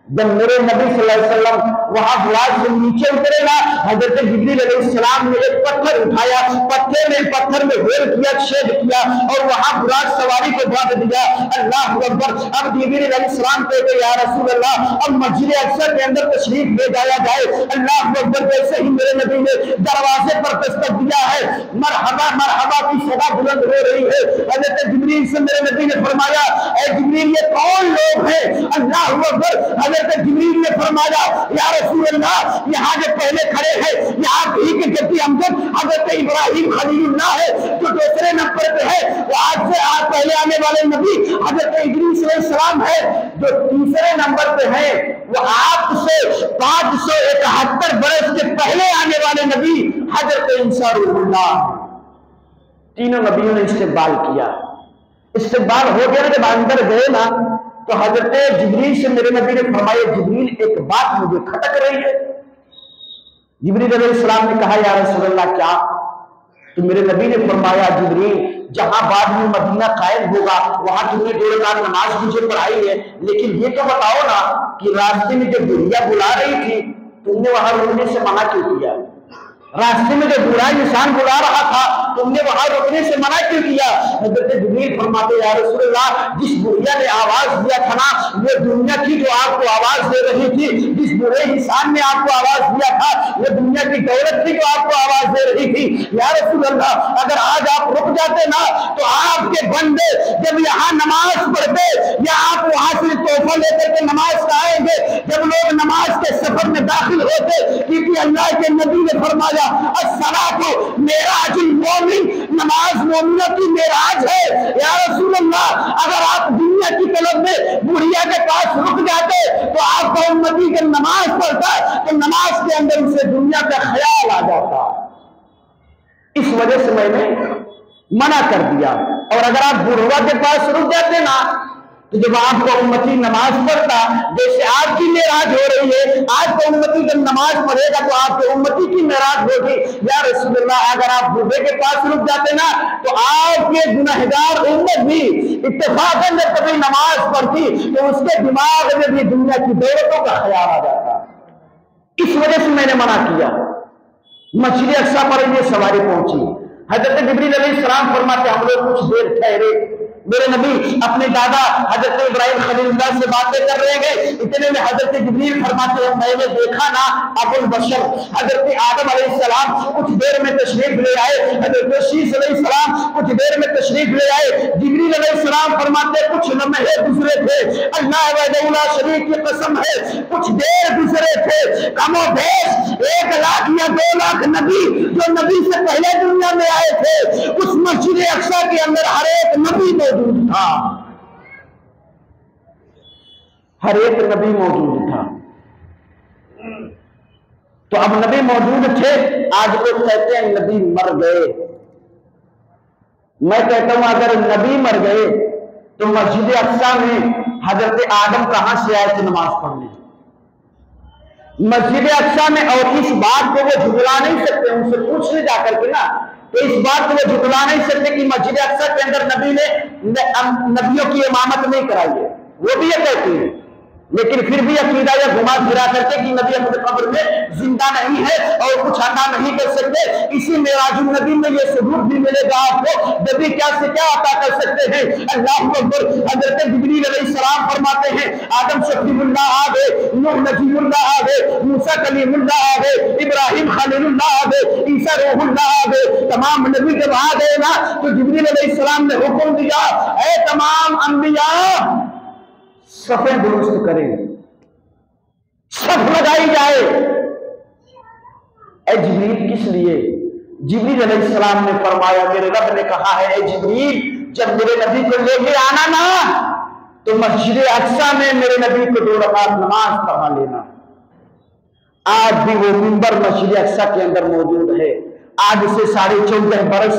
جب میرے نبی صلی اللہ علیہ وسلم وہاں براق سے نیچے اترے گا، حضرت جبریل علیہ السلام نے ایک پتھر اٹھایا، پتھر میں ہول کیا، چھید کیا اور وہاں براق سواری کو باندھ دیا۔ اللہ اکبر۔ اب جبریل علیہ السلام کہتے یا رسول اللہ اب مسجد اقصی کے اندر تشریف لے جایا جائے۔ اللہ اکبر۔ جیسے ہی میرے نبی نے دروازے پر دستک دیا ہے، مرحبا مرحبا کی صدا بلند ہو رہی ہے۔ حضرت جبریل سے میرے نبی نے فرمایا اے جبریل یہ کون لوگ ہیں؟ اللہ اکبر۔ حضرت جبریل نے فرمایا یا رسول اللہ یہاں جو پہلے کھڑے ہیں یہ آپ ہی کے جدی امجد حضرت ابراہیم خلیل اللہ ہے جو دوسرے نمبر پہ ہے، وہ آج سے آج پہلے آنے والے نبی حضرت ادریس علیہ السلام ہے، جو تیسرے نمبر پہ ہے وہ آپ سے 571 برس کے پہلے آنے والے نبی حضرت عیسیٰ روح اللہ۔ تینوں نبیوں نے استقبال کیا۔ استقبال ہو گیا جب اندر گئے نا تو حضرت جبریل سے میرے نبی نے فرمایا جبریل ایک بات مجھے کھٹک رہی ہے۔ جبریل علیہ السلام نے کہا یا رسول اللہ کیا؟ تو میرے نبی نے فرمایا جبریل جہاں بعد میں مدینہ قائم ہوگا وہاں تم نے 2 رکعت نماز مجھے پڑھائی ہے، لیکن یہ تو بتاؤ نا کہ راستے میں جو بڑھیا بلا رہی تھی تم نے وہاں رکنے سے منع کیوں کیا؟ راستے میں جو برا انسان بلا رہا تھا تم نے وہاں رکنے سے منع کیوں کیا؟ حضرت جبریل فرماتے یا رسول اللہ جس بڑھیا نے آواز دیا تھا نا وہ دنیا کی جو آپ کو آواز دے رہی تھی، جس برے انسان نے آپ کو آواز دیا تھا وہ دنیا کی دولت تھی جو آپ کو آواز دے رہی تھی۔ یا رسول اللہ اگر آج آپ رک جاتے نا تو آپ کے بندے جب یہاں نماز پڑھتے یا آپ وہاں سے تحفہ لے کر کے نماز کا آئیں گے، جب لوگ نماز کے سفر میں داخل ہوتے کیونکہ اللہ کے نبی نے فرمایا الصلاۃ معراج المومن، نماز مومنوں کی معراج ہے۔ یا رسول اللہ اگر آپ دنیا کی طلب میں بڑھیا کے پاس رک جاتے تو آپ کا امتی کے نماز پڑھتا تو نماز کے اندر اسے دنیا کا خیال آ جاتا، اس وجہ سے میں نے منع کر دیا۔ اور اگر آپ بڑھوا کے پاس رک جاتے نا تو جب آپ کا امتی نماز پڑھتا جیسے آپ کی معراج ہو رہی ہے، آج کا امتی جب نماز پڑھے گا تو آپ کے امتی کی معراج ہوگی۔ یا رسول اللہ اگر آپ بوڑھے کے پاس رک جاتے نا تو آپ کے گنہگار امت بھی اتفاقاً جب کبھی نماز پڑھتی تو اس کے دماغ میں بھی دنیا کی دولتوں کا خیال آ جاتا، اس وجہ سے میں نے منع کیا۔ مسجد اقصی پر یہ سواری پہنچی، حضرت جبریل علیہ السلام فرماتے ہم لوگ کچھ دیر ٹھہرے، میرے نبی اپنے دادا حضرت ابراہیم خلیل اللہ سے باتیں کر رہے گئے، اتنے میں حضرت جبریل فرماتے ہیں میں نے دیکھا نا ابو البشر حضرت آدم علیہ السلام کچھ دیر میں تشریف لے آئے، حضرت شیس علیہ السلام کچھ دیر میں تشریف لے آئے۔ جبریل علیہ السلام فرماتے کچھ لمحے گزرے تھے، اللہ وحدہ لا شریک کی قسم ہے کچھ دیر گزرے تھے، کم و بیش 1 لاکھ یا 2 لاکھ نبی جو نبی سے پہلے دنیا میں آئے تھے اس مسجد اقصی کے اندر ہر ایک نبی موجود تھا، ہر ایک نبی موجود تھا۔ تو اب نبی موجود تھے، آج لوگ کہتے ہیں نبی مر گئے، میں کہتا ہوں اگر نبی مر گئے تو مسجد اقصی میں حضرت آدم کہاں سے آئے تھے نماز پڑھنے؟ مسجد اقصی میں، اور اس بات کو وہ جھٹلا نہیں سکتے، ان سے پوچھ لے جا کر کے نا، تو اس بات کو وہ جھٹلا نہیں سکتے کہ مسجد اقصی کے اندر نبی نے نبیوں کی امامت نہیں کرائی ہے، وہ بھی یہ کہتے ہیں، لیکن پھر بھی عقیدہ یا گھما پھرا کرتے کہ نبی اپنے قبر میں زندہ نہیں ہے اور کچھ عطا نہیں کر سکتے۔ اسی معراج النبی میں یہ ثبوت بھی ملے گا آپ کو نبی کیا سے کیا عطا کر سکتے ہیں۔ اللہ اکبر۔ حضرت جبریل علیہ السلام فرماتے ہیں آدم شفیع اللہ آ گئے، نوح نجیم اللہ آ گئے، موسیٰ کلیم اللہ آ گئے، ابراہیم خلیل اللہ آ گئے، عیسیٰ روح اللہ آ گئے، تمام نبی جب آ گئے نا تو جبریل علیہ السلام نے حکم دیا اے تمام انبیاء صفیں درست کریں، صف لگائی جائے۔ اے جبریل کس لیے؟ جبریل علیہ السلام نے فرمایا میرے رب نے کہا ہے اے جبریل جب میرے نبی کو لے کے آنا نا تو مسجد اقصی میں میرے نبی کو 2 رکعت نماز پڑھا لینا۔ آج بھی وہ منبر مسجد اقصی کے اندر موجود ہے، آج سے 14.5 برس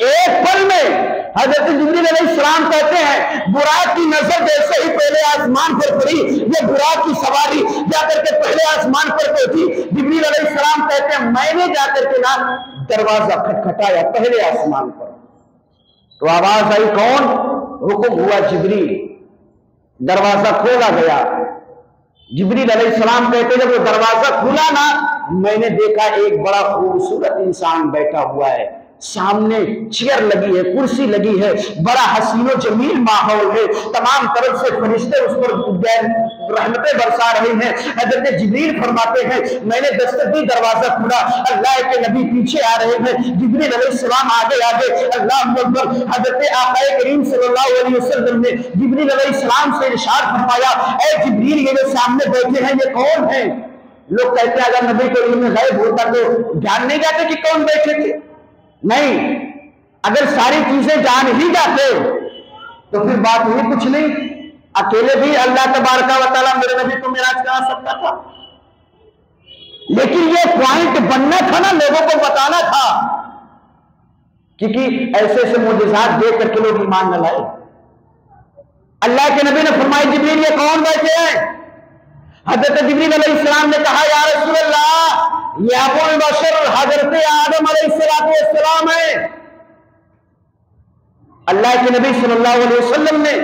ایک پل میں حضرت جبریل علیہ السلام کہتے ہیں براق کی نظر جیسے ہی پہلے آسمان پر پڑی، یہ براق کی سواری جا کر کے پہلے آسمان پر پہنچی۔ جبریل علیہ السلام کہتے ہیں میں نے جا کر کے نا دروازہ کھٹکھٹایا پہلے آسمان پر، تو آواز آئی کون؟ حکم ہوا جبریل، دروازہ کھولا گیا۔ جبریل علیہ السلام کہتے جب وہ دروازہ کھلا نا میں نے دیکھا ایک بڑا خوبصورت انسان بیٹھا ہوا ہے، سامنے چیئر لگی ہے، کرسی لگی ہے، بڑا حسین و جمیل ماحول ہے، تمام طرف سے فرشتے اس پر رحمتیں برسا رہے ہیں۔ حضرت جبریل فرماتے ہیں میں نے دستک دی، دروازہ کھلا، اللہ کے نبی پیچھے آ رہے ہیں، جبریل علیہ السلام آگے آگے، اللہ اکبر۔ حضرت آقا کریم صلی اللہ علیہ وسلم نے جبریل علیہ السلام سے ارشاد فرمایا اے جبریل یہ جو سامنے بیٹھے ہیں یہ کون ہیں؟ لوگ کہتے ہیں اگر نبی کو علم غیب ہوتا تو جان نہیں جاتے کہ کون بیٹھے تھے؟ نہیں، اگر ساری چیزیں جان ہی جاتے تو پھر بات ہی کچھ نہیں، اکیلے بھی اللہ تبارک و تعالیٰ میرے نبی کو معراج کرا سکتا تھا، لیکن یہ پوائنٹ بننا تھا نا، لوگوں کو بتانا تھا، کیونکہ ایسے ایسے معجزات دیکھ کر کے لوگ ایمان نہ لائے۔ اللہ کے نبی نے فرمایا جبریل یہ کون بیٹھے ہیں؟ حضرت جبریل علیہ السلام نے کہا یا رسول اللہ یہ ابو البشر حضرت آدم علیہ السلام ہے۔ اللہ کے نبی صلی اللہ علیہ وسلم نے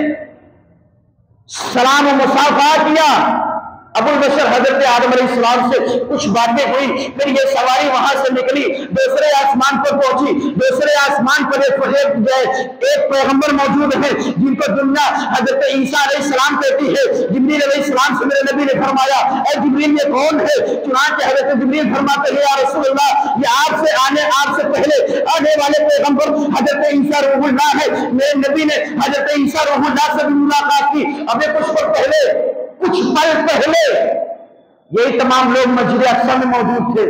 سلام و مصافحہ کیا، ابو البشر حضرت آدم علیہ السلام سے کچھ باتیں ہوئی، پھر یہ سواری وہاں سے نکلی، دوسرے آسمان پر پہنچی، دوسرے آسمان پر ایک پیغمبر موجود ہے جن کو دنیا حضرت عیسیٰ علیہ السلام کہتی ہے۔ جبریل علیہ السلام سے میرے نبی نے فرمایا اے جبریل یہ کون ہے؟ چنانچہ حضرت جبریل فرماتے ہیں یا رسول اللہ یہ آپ سے پہلے آنے والے پیغمبر حضرت عیسیٰ روح اللہ ہے۔ میرے نبی نے حضرت عیسیٰ روح اللہ سے بھی ملاقات کی، ابھی کچھ پل پہلے یہی تمام لوگ مسجد اقصی میں موجود تھے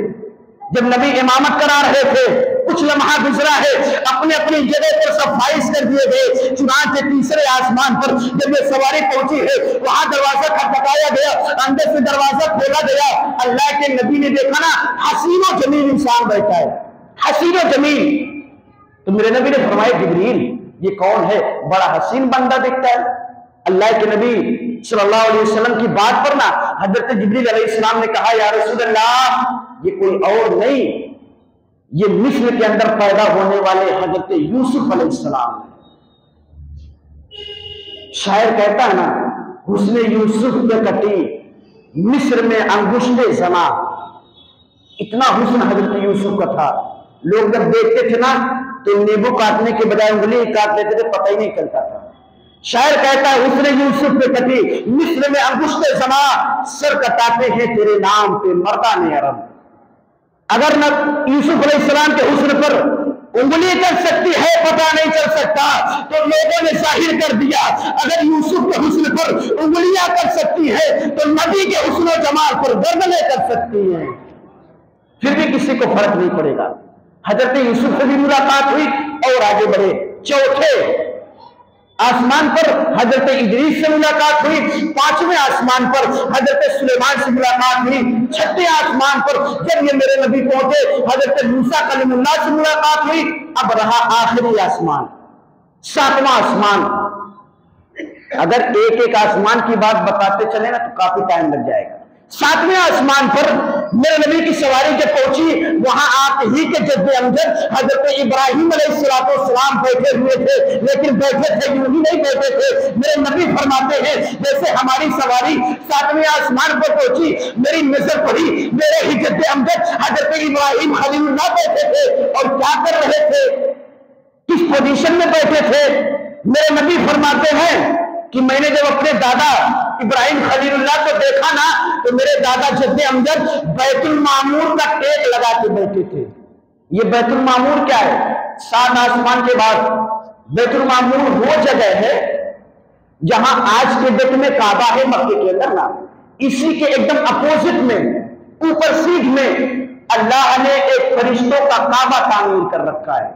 جب نبی امامت کرا رہے تھے، کچھ لمحہ گزرا ہے، اپنے اپنی جگہ پر سب فائز کر دیے گئے۔ چنانچہ تیسرے آسمان پر جب یہ سواری پہنچی ہے وہاں دروازہ کھٹکھٹایا گیا، اندر سے دروازہ کھولا گیا، اللہ کے نبی نے دیکھا نا حسین و جمیل انسان بیٹھا ہے، حسین و جمیل۔ تو میرے نبی نے فرمایا جبریل یہ کون ہے؟ بڑا حسین بندہ دکھتا ہے۔ اللہ کے نبی صلی اللہ علیہ وسلم کی بات پر نا حضرت جبریل علیہ السلام نے کہا یا رسول اللہ یہ کوئی اور نہیں، یہ مصر کے اندر پیدا ہونے والے حضرت یوسف علیہ السلام ہے۔ شاعر کہتا ہے نا حسن یوسف پہ کٹی مصر میں انگشت زنا، اتنا حسن حضرت یوسف کا تھا، لوگ جب دیکھتے تھے نا تو نیبو کاٹنے کے بجائے انگلی کاٹ لیتے تھے، پتہ ہی نہیں چلتا تھا۔ شاعر کہتا ہے حسن یوسف پہ کٹی مصر میں انگشت زنا، سر کٹاتے ہیں تیرے نام پہ مردان عرب۔ اگر نہ یوسف علیہ السلام کے حسن پر انگلی کر سکتی ہے پتہ نہیں چل سکتا، تو لوگوں نے ظاہر کر دیا اگر یوسف کے حسن پر انگلیاں کر سکتی ہے تو نبی کے حسن و جمال پر گردنیں کر سکتی ہیں، پھر بھی کسی کو فرق نہیں پڑے گا۔ حضرت یوسف سے بھی ملاقات ہوئی اور آگے بڑھے، چوتھے آسمان پر حضرت ادریس سے ملاقات ہوئی، پانچویں آسمان پر حضرت سلیمان سے ملاقات ہوئی، چھٹے آسمان پر جب یہ میرے نبی پہنچے حضرت موسیٰ کلیم اللہ سے ملاقات ہوئی۔ اب رہا آخری آسمان، ساتواں آسمان۔ اگر ایک ایک آسمان کی بات بتاتے چلے نا تو کافی ٹائم لگ جائے گا۔ ساتویں آسمان پر میرے نبی کی سواری جب پہنچی وہاں آپ ہی کے جد امجد حضرت ابراہیم علیہ السلام بیٹھے ہوئے تھے، لیکن بیٹھے تھے یوں ہی نہیں بیٹھے تھے۔ میرے نبی فرماتے ہیں جیسے ہماری سواری ساتویں آسمان پر پہنچی میری نظر پڑی میرے ہی جد امجد حضرت ابراہیم خلیل اللہ بیٹھے تھے، اور کیا کر رہے تھے، کس پوزیشن میں بیٹھے تھے؟ میرے نبی فرماتے ہیں کہ میں نے جب اپنے دادا ابراہیم خلیل اللہ کو دیکھا نا تو میرے دادا جد امجد بیت المعمور کا ٹیک لگا کے بیٹھے تھے۔ یہ بیت المعمور کیا ہے؟ 7 آسمان کے بعد بیت المعمور وہ جگہ ہے جہاں آج کے ڈیٹ میں کعبہ ہے مکے کے اندر نا، اسی کے ایک دم اپوزٹ میں اوپر سیدھ میں اللہ نے ایک فرشتوں کا کعبہ تعمیر کر رکھا ہے،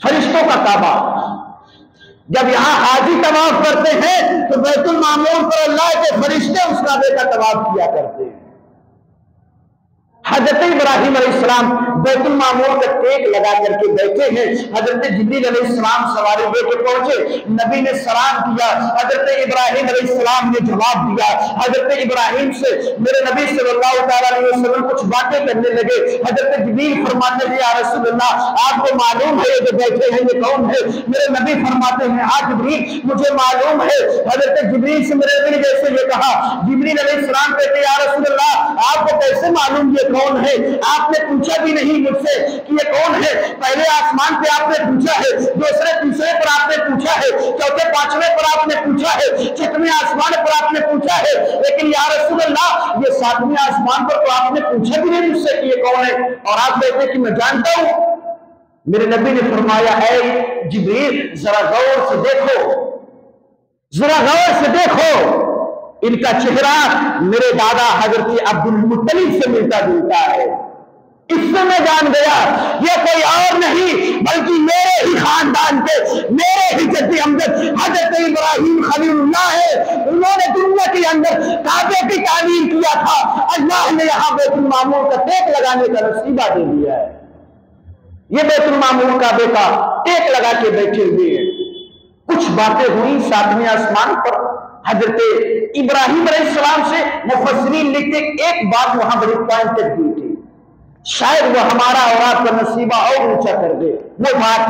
فرشتوں کا کعبہ۔ جب یہاں حاجی طواف کرتے ہیں تو بیت المعمور پر اللہ کے فرشتے اس کعبے کا طواف کیا کرتے ہیں۔ حضرت ابراہیم علیہ السلام بیت المعمور کا ٹیک لگا کر کے بیٹھے ہیں، حضرت جبریل علیہ السلام سواری لے کے پہنچے، نبی نے سلام کیا، حضرت ابراہیم علیہ السلام نے جواب دیا، حضرت ابراہیم سے میرے نبی صلی اللہ علیہ وسلم کچھ باتیں کرنے لگے، حضرت جبریل فرماتے ہیں یا رسول اللہ آپ کو معلوم ہے یہ جو بیٹھے ہیں یہ کون ہے؟ میرے نبی فرماتے ہیں ہاں جبریل مجھے معلوم ہے۔ حضرت جبریل سے میرے نبی نے جیسے یہ کہا، جبریل علیہ السلام کہتے یا رسول اللہ آپ کو کیسے معلوم یہ کون ہے؟ آپ نے پوچھا بھی نہیں مجھ سے کہ یہ کون ہے، پہلے آسمان پہ آپ نے پوچھا ہے، دوسرے تیسرے پر آپ نے پوچھا ہے، چوتھے پانچویں پر آپ نے پوچھا ہے، چھٹویں آسمان پر آپ نے پوچھا ہے، لیکن یا رسول اللہ یہ ساتویں آسمان پر تو آپ نے پوچھا بھی نہیں مجھ سے کہ یہ کون ہے، اور آپ کہتے کہ میں جانتا ہوں۔ میرے نبی نے فرمایا اے جبریل ذرا غور سے دیکھو، ذرا غور سے دیکھو، ان کا چہرہ میرے دادا حضرت عبد المطلب سے ملتا جلتا ہے۔ اس سے میں جان گیا یہ کوئی اور نہیں بلکہ میرے ہی خاندان کے، میرے ہی جد امجد حضرت ابراہیم خلیل اللہ ہے۔ انہوں نے دنیا کے اندر کعبے کی تعمیر کیا تھا، اللہ نے یہاں بیت المعمور کا ٹیک لگانے کا نصیبہ دے دیا ہے۔ یہ بیت المعمور کعبے کا ٹیک لگا کے بیٹھے ہوئے ہیں۔ کچھ باتیں ہوئی ساتویں آسمان پر حضرت ابراہیم علیہ السلام سے، مفسرین لکھتے ایک بات وہاں بڑی پوائنٹڈ ہوئی تھی، شاید وہ ہمارا اور آپ کا نصیبہ اور اونچا کر دے۔ وہ بات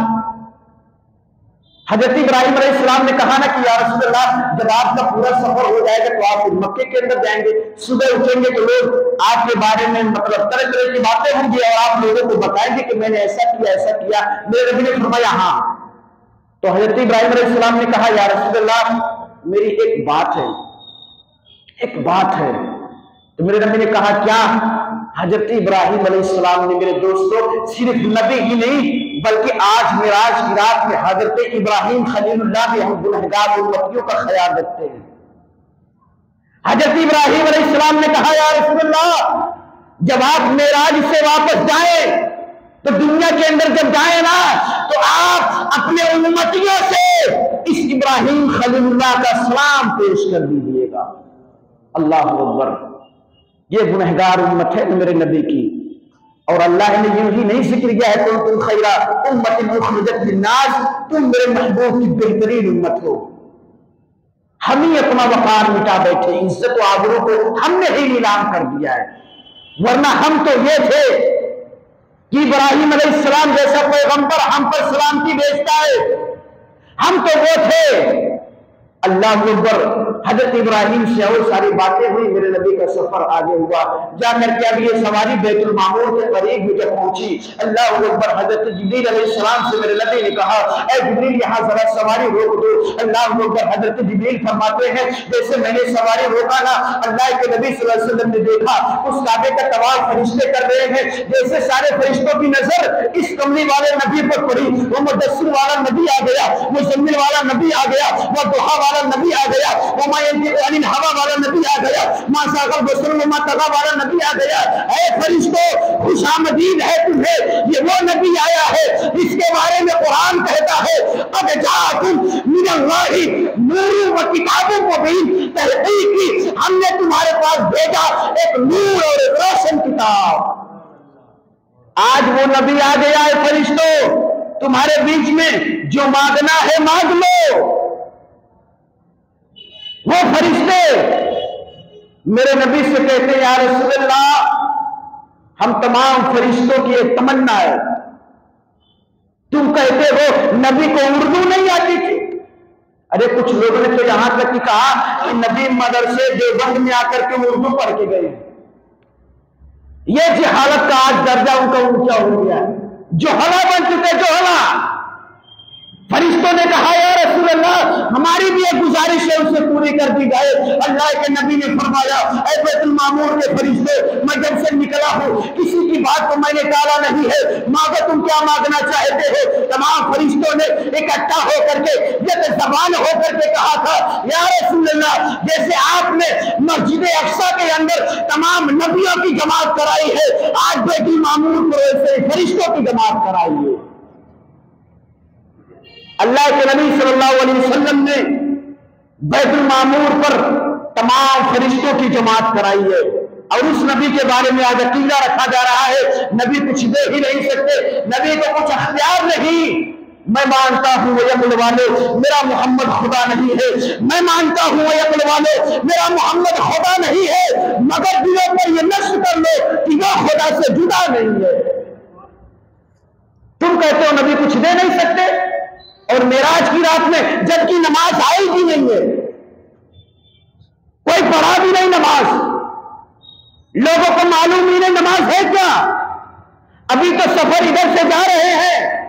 حضرت ابراہیم علیہ السلام نے کہا نا کہ یا رسول اللہ جب آپ کا پورا سفر ہو جائے گا تو آپ مکے کے اندر جائیں گے، صبح اٹھیں گے تو لوگ آپ کے بارے میں مطلب طرح طرح کی باتیں ہوں گی اور آپ لوگوں کو بتائیں گے کہ میں نے ایسا کیا ایسا کیا۔ میرے نبی نے فرمایا ہاں۔ تو حضرت ابراہیم علیہ السلام نے کہا یا رسول اللہ میری ایک بات ہے، ایک بات ہے۔ تو میرے نبی نے کہا کیا؟ حضرت ابراہیم علیہ السلام نے میرے دوستوں صرف نبی ہی نہیں بلکہ آج معراج کی رات میں حضرت ابراہیم خلیل اللہ بھی ہم گنہگار امتیوں کا خیال رکھتے ہیں۔ حضرت ابراہیم علیہ السلام نے کہا یا رسول اللہ جب آپ معراج سے واپس جائیں تو دنیا کے اندر جب جائیں نا تو آپ اپنے امتیوں سے اس ابراہیم خلیل اللہ کا سلام پیش کر دیجیے گا۔ اللہ اکبر، یہ گنہگار امت ہے میرے نبی کی، اور اللہ نے یوں ہی نہیں ذکر کیا ہے تم خیرہ امت اخرجت للناس، تم میرے محبوب کی بہترین امت ہو۔ ہم ہی اپنا وقار مٹا بیٹھے، عزت و آبرو کو ہم نے ہی نیلام کر دیا ہے، ورنہ ہم تو یہ تھے کہ ابراہیم علیہ السلام جیسا پیغمبر ہم پر سلامتی بھیجتا ہے، ہم تو وہ تھے۔ اللہ اکبر، حضرت ابراہیم سے اور ساری باتیں ہوئی، میرے نبی کا سفر آگے ہوا، جا کر کے اب یہ سواری بیت المعمور کے قریب بھی جب پہنچی، اللہ اکبر، حضرت جبریل علیہ السلام سے میرے نبی نے کہا اے جبریل یہاں ذرا سواری روک دو۔ اللہ اکبر، حضرت جبریل فرماتے ہیں جیسے میں نے سواری روکا نا، اللہ کے نبی صلی اللہ علیہ وسلم نے دیکھا اس کعبے کا طواف فرشتے کر رہے ہیں، جیسے سارے فرشتوں کی نظر اس کملی والے نبی پر پڑی، وہ مدثر والا نبی آ گیا، مزمل والا نبی آ گیا، وہ ضحیٰ والا نبی آ گیا، وما ينطق عن الهوى والا نبی آ گیا، ما زاغ البصر وما طغى والا نبی آ گیا۔ اے فرشتوں خوش آمدید ہے تمہیں، یہ وہ نبی آیا ہے جس کے بارے میں قرآن کہتا ہے قد جاءکم من اللہ نور و کتاب مبین، تحقیق ہم نے تمہارے پاس بھیجا ایک نور اور ایک روشن کتاب۔ آج وہ نبی آ گیا ہے فرشتوں، تمہارے بیچ میں جو مانگنا ہے مانگ لو۔ وہ فرشتے میرے نبی سے کہتے ہیں یا رسول اللہ ہم تمام فرشتوں کی ایک تمنا ہے، تم کہتے ہو نبی کو اردو نہیں آتی تھی؟ ارے کچھ لوگوں نے تو یہاں تک کہا کہ نبی مدرسے دیوبند میں آ کر کے اردو پڑھ کے گئے۔ یہ جہالت کا آج درجہ ان کا اونچا ہو گیا ہے، جوہلا بن چکے جوہلا۔ فرشتوں نے کہا یا رسول اللہ ہماری بھی ایک گزارش ہے اسے پوری کر دی جائے۔ اللہ کے نبی نے فرمایا اے بیت المعمور کے فرشتے میں جب سے نکلا ہوں کسی کی بات کو میں نے ٹالا نہیں ہے، مانگو تم کیا مانگنا چاہتے ہو۔ تمام فرشتوں نے اکٹھا ہو کر کے یک زبان ہو کر کے کہا تھا یا رسول اللہ جیسے آپ نے مسجد اقصی کے اندر تمام نبیوں کی جماعت کرائی ہے، آج بیت المعمور پر ایسے فرشتوں کی جماعت کرائی ہے۔ اللہ کے نبی صلی اللہ علیہ وسلم نے بیت المعمور پر تمام فرشتوں کی جماعت کرائی ہے۔ اور اس نبی کے بارے میں آج عقیدہ رکھا جا رہا ہے نبی کچھ دے ہی نہیں سکتے، نبی کو کچھ اختیار نہیں۔ میں مانتا ہوں وہ عقل والے میرا محمد خدا نہیں ہے، میں مانتا ہوں وہ عقل والے میرا محمد خدا نہیں ہے، مگر دلوں پر یہ نشر کر لو کہ وہ خدا سے جدا نہیں ہے۔ تم کہتے ہو نبی کچھ دے نہیں سکتے، اور معراج کی رات میں جبکہ نماز آئی بھی نہیں ہے، کوئی پڑھا بھی نہیں نماز، لوگوں کو معلوم ہی نہیں نماز ہے کیا، ابھی تو سفر ادھر سے جا رہے ہیں،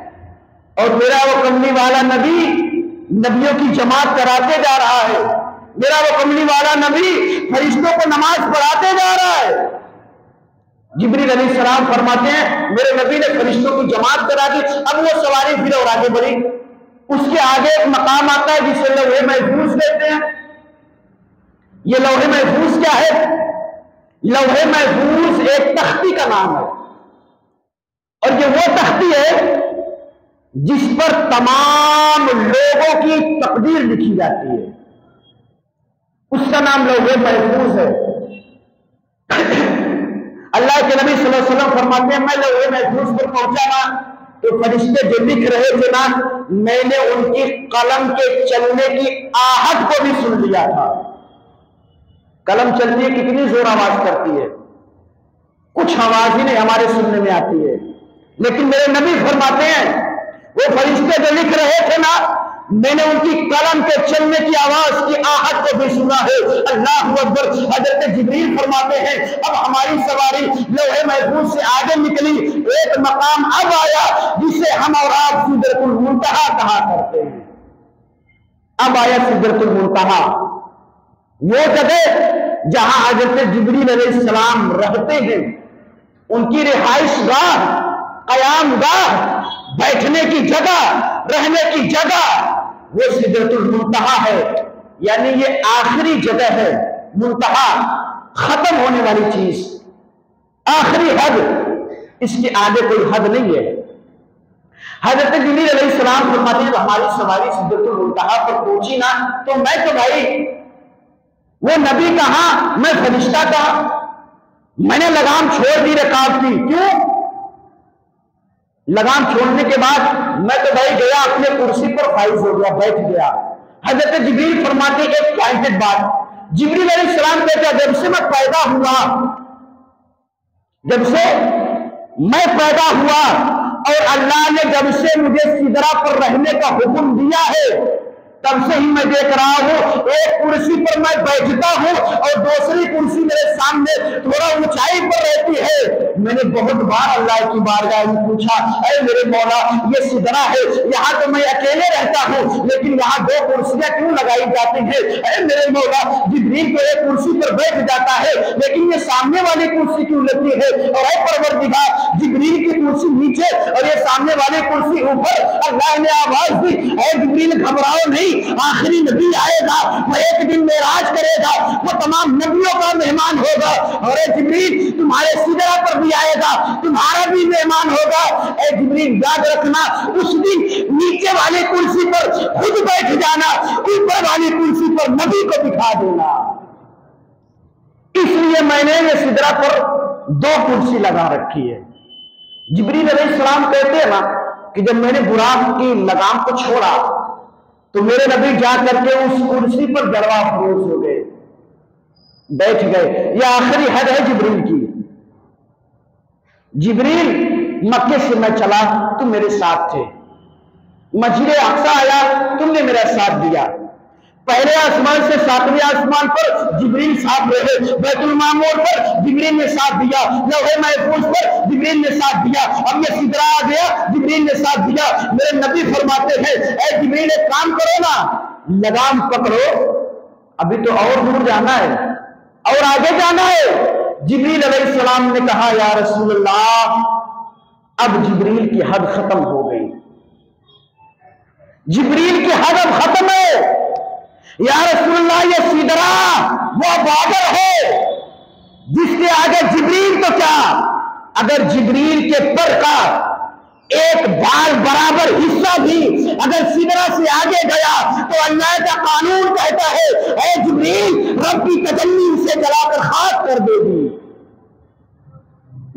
اور میرا وہ کملی والا نبی نبیوں کی جماعت کراتے جا رہا ہے، میرا وہ کملی والا نبی فرشتوں کو نماز پڑھاتے جا رہا ہے۔ جبریل علیہ السلام فرماتے ہیں میرے نبی نے فرشتوں کی جماعت کرا دی، اب وہ سواری پھر اور آگے بڑھی، اس کے آگے ایک مقام آتا ہے جسے لوح محفوظ کہتے ہیں۔ یہ لوح محفوظ کیا ہے؟ لوح محفوظ ایک تختی کا نام ہے، اور یہ وہ تختی ہے جس پر تمام لوگوں کی تقدیر لکھی جاتی ہے، اس کا نام لوح محفوظ ہے۔ اللہ کے نبی صلی اللہ علیہ وسلم فرماتے ہیں میں لوح محفوظ پر پہنچا نا تو فرشتے جو لکھ رہے تھے نا، میں نے ان کی قلم کے چلنے کی آہٹ کو بھی سن لیا تھا۔ قلم چلتی ہے کتنی زور آواز کرتی ہے، کچھ آواز ہی نہیں ہمارے سننے میں آتی ہے، لیکن میرے نبی فرماتے ہیں وہ فرشتے جو لکھ رہے تھے نا، میں نے ان کی قلم کے چلنے کی آواز کی آہٹ کو بھی سنا ہے۔ اللہ اکبر۔ حضرت جبریل فرماتے ہیں اب ہماری سواری لوح محفوظ سے آگے نکلی، ایک مقام اب آیا جسے ہم اور آپ سدرۃ المنتہا کہا کرتے ہیں۔ اب آیا سدرۃ المنتہا، وہ جگہ جہاں حضرت جبریل علیہ السلام رہتے ہیں، ان کی رہائش گاہ، قیام گاہ، بیٹھنے کی جگہ، رہنے کی جگہ وہ سدرۃ المنتہا ہے، یعنی یہ آخری جگہ ہے، منتہا ختم ہونے والی چیز، آخری حد، اس کے آگے کوئی حد نہیں ہے۔ حضرت جبریل علیہ السلام فرماتے ہیں ہماری سواری سدرۃ المنتہا پر پہنچی نا تو میں تو بھائی وہ نبی کہاں، میں فرشتہ کہاں، میں نے لگام چھوڑ دی رکاب کی۔ کیوں؟ لگام چھوڑنے کے بعد میں تو بھائی گیا اپنے کرسی پر فائز ہو گیا، بیٹھ گیا۔ حضرت جبریل فرماتے ایک پوائنٹڈ بات، جبریل علیہ السلام کہتا جب سے میں پیدا ہوا، جب سے میں پیدا ہوا اور اللہ نے جب سے مجھے سدرہ پر رہنے کا حکم دیا ہے تب سے ہی میں دیکھ رہا ہوں ایک کرسی پر میں بیٹھتا ہوں اور دوسری کرسی میرے سامنے تھوڑا اونچائی پر رہتی ہے۔ میں نے بہت بار اللہ کی بارگاہ میں پوچھا اے میرے مولا یہ سدرہ ہے، یہاں تو میں اکیلے رہتا ہوں لیکن یہاں دو کرسیاں کیوں لگائی جاتی ہیں؟ اے میرے مولا جبریل تو ایک کرسی پر بیٹھ جاتا ہے لیکن یہ سامنے والی کرسی کیوں لگتی ہے؟ اور اے پروردگار جبریل کی کرسی نیچے اور یہ سامنے والی کرسی اوپر۔ اللہ نے آواز دی اے جبریل گھبراؤ نہیں، آخری نبی آئے گا، وہ ایک دن معراج کرے گا، وہ تمام نبیوں کا مہمان ہوگا، اور اے جبریل تمہارے سدرہ پر بھی آئے گا، تمہارا بھی مہمان ہوگا۔ اے جبریل یاد رکھنا اس دن نیچے والی کرسی پر خود بیٹھ جانا، اوپر والی کرسی پر نبی کو بٹھا دینا۔ اس لیے میں نے یہ سدرہ پر دو کرسی لگا رکھی ہے۔ جبریل علیہ السلام کہتے ہیں نا کہ جب میں نے براق کی لگام کو چھوڑا تو میرے نبی جا کر کے اس کرسی پر جڑواں فروز ہو گئے، بیٹھ گئے۔ یہ آخری حد ہے جبریل کی۔ جبریل مکے سے میں چلا تم میرے ساتھ تھے، مسجد اقصی آیا تم نے میرا ساتھ دیا، پہلے آسمان سے ساتویں آسمان پر جبریل ساتھ رہے، بیت المعمور پر جبریل نے ساتھ دیا، لوح محفوظ پر جبریل نے ساتھ دیا، اب یہ سدرہ آ گیا جبریل نے ساتھ دیا۔ میرے نبی فرماتے ہیں اے جبریل ایک کام کرو نا، لگام پکڑو، ابھی تو اور دور جانا ہے اور آگے جانا ہے۔ جبریل علیہ السلام نے کہا یا رسول اللہ اب جبریل کی حد ختم ہو گئی، جبریل کی حد اب ختم ہے۔ یا رسول اللہ یہ سدرہ وہ بارڈر ہے جس کے آگے جبریل تو کیا، اگر جبریل کے پر کا ایک بال برابر حصہ بھی اگر سدرہ سے آگے گیا تو اللہ کا قانون کہتا ہے اے جبریل رب کی تجلی اسے جلا کر خاک کر دے گی۔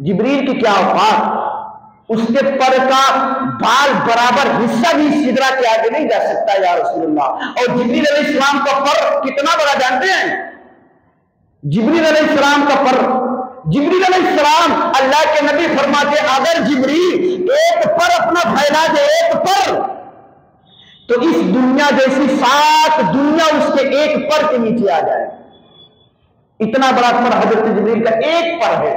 جبریل کی کیا اوقات، اس کے پر کا بال برابر حصہ بھی سدرہ کے آگے نہیں جا سکتا یا رسول اللہ۔ اور جبریل علیہ السلام کا پر کتنا بڑا جانتے ہیں؟ جبریل علیہ السلام کا پر، جبریل علیہ السلام اللہ کے نبی فرماتے اگر جبریل ایک پر اپنا پھیلا دے، ایک پر، تو اس دنیا جیسی 7 دنیا اس کے ایک پر کے نیچے آ جائے۔ اتنا بڑا پر حضرت جبریل کا ایک پر ہے،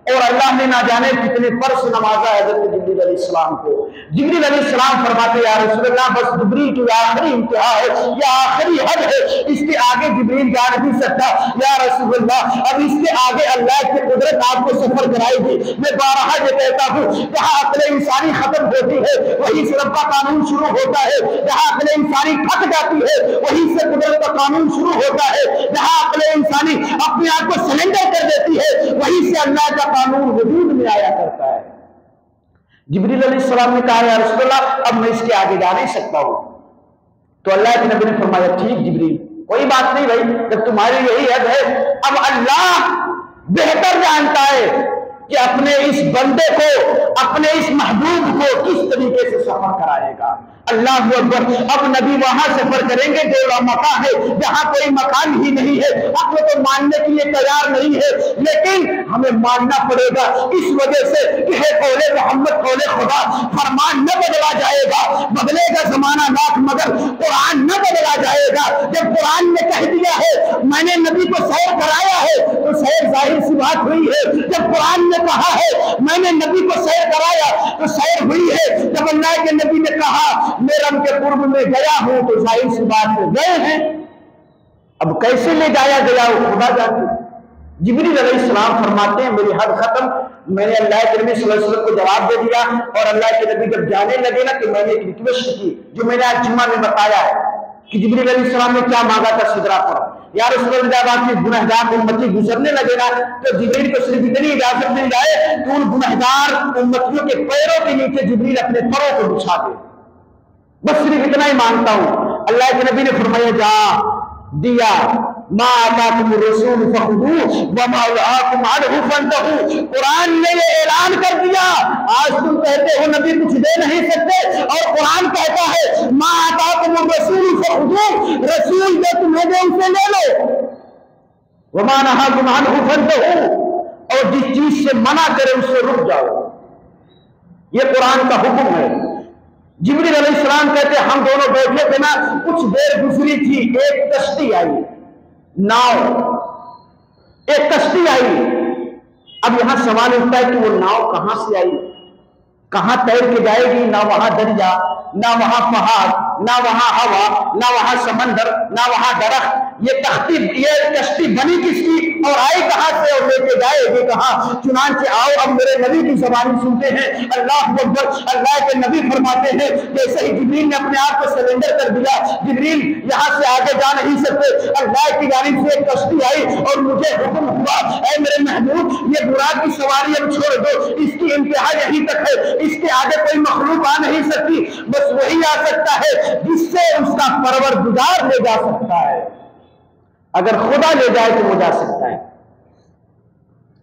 اور اللہ نے نہ جانے کتنے پر سے نوازا حضرت جبریل علیہ السلام کو۔ جبریل علیہ السلام فرماتے یا رسول اللہ بس جبریل کی آخری انتہا ہے، یہ آخری حد ہے، اس کے آگے جبریل جا نہیں سکتا یا رسول اللہ، اب اس کے آگے اللہ کی قدرت آپ کو سفر کرائے گی۔ میں بارہا یہ کہتا ہوں جہاں عقل انسانی ختم ہوتی ہے وہیں سے رب کا قانون شروع ہوتا ہے، جہاں عقل انسانی تھک جاتی ہے وہیں سے قدرت کا قانون شروع ہوتا ہے، جہاں عقل انسانی اپنے آپ کو سرنڈر کر دیتی ہے وہیں سے اللہ کا قانون وجود میں آیا کرتا ہے۔ جبریل علیہ السلام نے کہا یا رسول اللہ اب میں اس کے آگے جا نہیں سکتا ہوں، تو اللہ کے نبی نے فرمایا ٹھیک جبریل کوئی بات نہیں بھائی، جب تمہاری یہی حد ہے، اب اللہ بہتر جانتا ہے کہ اپنے اس بندے کو، اپنے اس محبوب کو کس طریقے سے سفر کرائے گا۔ اللہ اکبر۔ اب نبی وہاں سفر کریں گے جو مکان ہے جہاں کوئی مکان ہی نہیں ہے، عقل تو ماننے کے لیے تیار نہیں ہے، لیکن ہمیں ماننا پڑے گا اس وجہ سے کہ ہے قول محمد قول خدا، فرمان نہ بدلا جائے گا، بدلے گا زمانہ لاکھ مگر قرآن نہ بدلا جائے گا۔ جب قرآن نے کہہ دیا ہے میں نے نبی کو سیر کرایا ہے تو سیر ظاہر سی بات ہوئی ہے، جب قرآن نے کہا ہے میں نے نبی کو سیر کرایا تو سیر ہوئی ہے، جب اللہ کے نبی نے کہا میں رب کے قرب میں گیا ہوں تو ظاہر سی بات ہے گئے ہیں۔ اب کیسے لے جایا گیا وہ خدا جانتے۔ جبریل علیہ السلام فرماتے ہیں میری حد ختم، میں نے اللہ کے نبی صلی اللہ علیہ وسلم کو جواب دے دیا، اور اللہ کے نبی جب جانے لگے نا کہ میں نے ایک ریکویسٹ کی جو میں نے آج جمعہ میں بتایا ہے کہ جبریل علیہ السلام نے کیا مانگا تھا سدرہ پر، یا رسول اللہ جب آپ کی گنہگار امتی گزرنے لگے نا تو جبریل کو صرف اتنی اجازت مل جائے کہ ان گنہگار امتیوں کے پیروں کے نیچے جبریل اپنے پروں کو بچھا دے، بس صرف اتنا ہی مانگتا ہوں۔ اللہ کے نبی نے فرمایا جا دیا، ما آتاکم الرسول فخذوہ وما نہاکم عنہ فانتہوا۔ قرآن نے یہ اعلان کر دیا، آج تم کہتے ہو نبی کچھ دے نہیں سکتے، اور قرآن کہتا ہے ما آتاکم الرسول فخذوہ، رسول جو تمہیں دے اسے لے لو، وما نہاکم عنہ فانتہوا، اور جس چیز سے منع کرے اس سے رک جاؤ، یہ قرآن کا حکم ہے۔ جبریل علیہ السلام کہتے ہم دونوں بیٹھے تھے نا، کچھ دیر گزری تھی، ایک کشتی آئی، ناؤ، ایک کشتی آئی۔ اب یہاں سوال اٹھتا ہے کہ وہ ناؤ کہاں سے آئی، کہاں تیر کے جائے گی؟ نہ وہاں دریا، نہ وہاں پہاڑ، نہ وہاں ہوا، نہ وہاں سمندر، نہ وہاں درخت، یہ کشتی بنی کس کی اور آئی کہاں سے اور لے کے جائے گی کہاں؟ چنانچہ آؤ اب میرے نبی کی زبانی سنتے ہیں، اللہ اکبر۔ اللہ کے نبی فرماتے ہیں جیسے ہی جبریل نے اپنے آپ کو سرنڈر کر دیا، جبریل یہاں سے آگے جا نہیں سکتے، اللہ کی جانب سے ایک کشتی آئی اور مجھے حکم ہوا اے میرے محبوب یہ براق کی سواری اب چھوڑ دو، اس کی انتہا یہیں تک ہے، اس کے آگے کوئی مخلوق آ نہیں سکتی، بس وہی آ سکتا ہے جس سے اس کا پروردگار لے جا سکتا ہے، اگر خدا لے جائے تو وہ جا سکتا ہے۔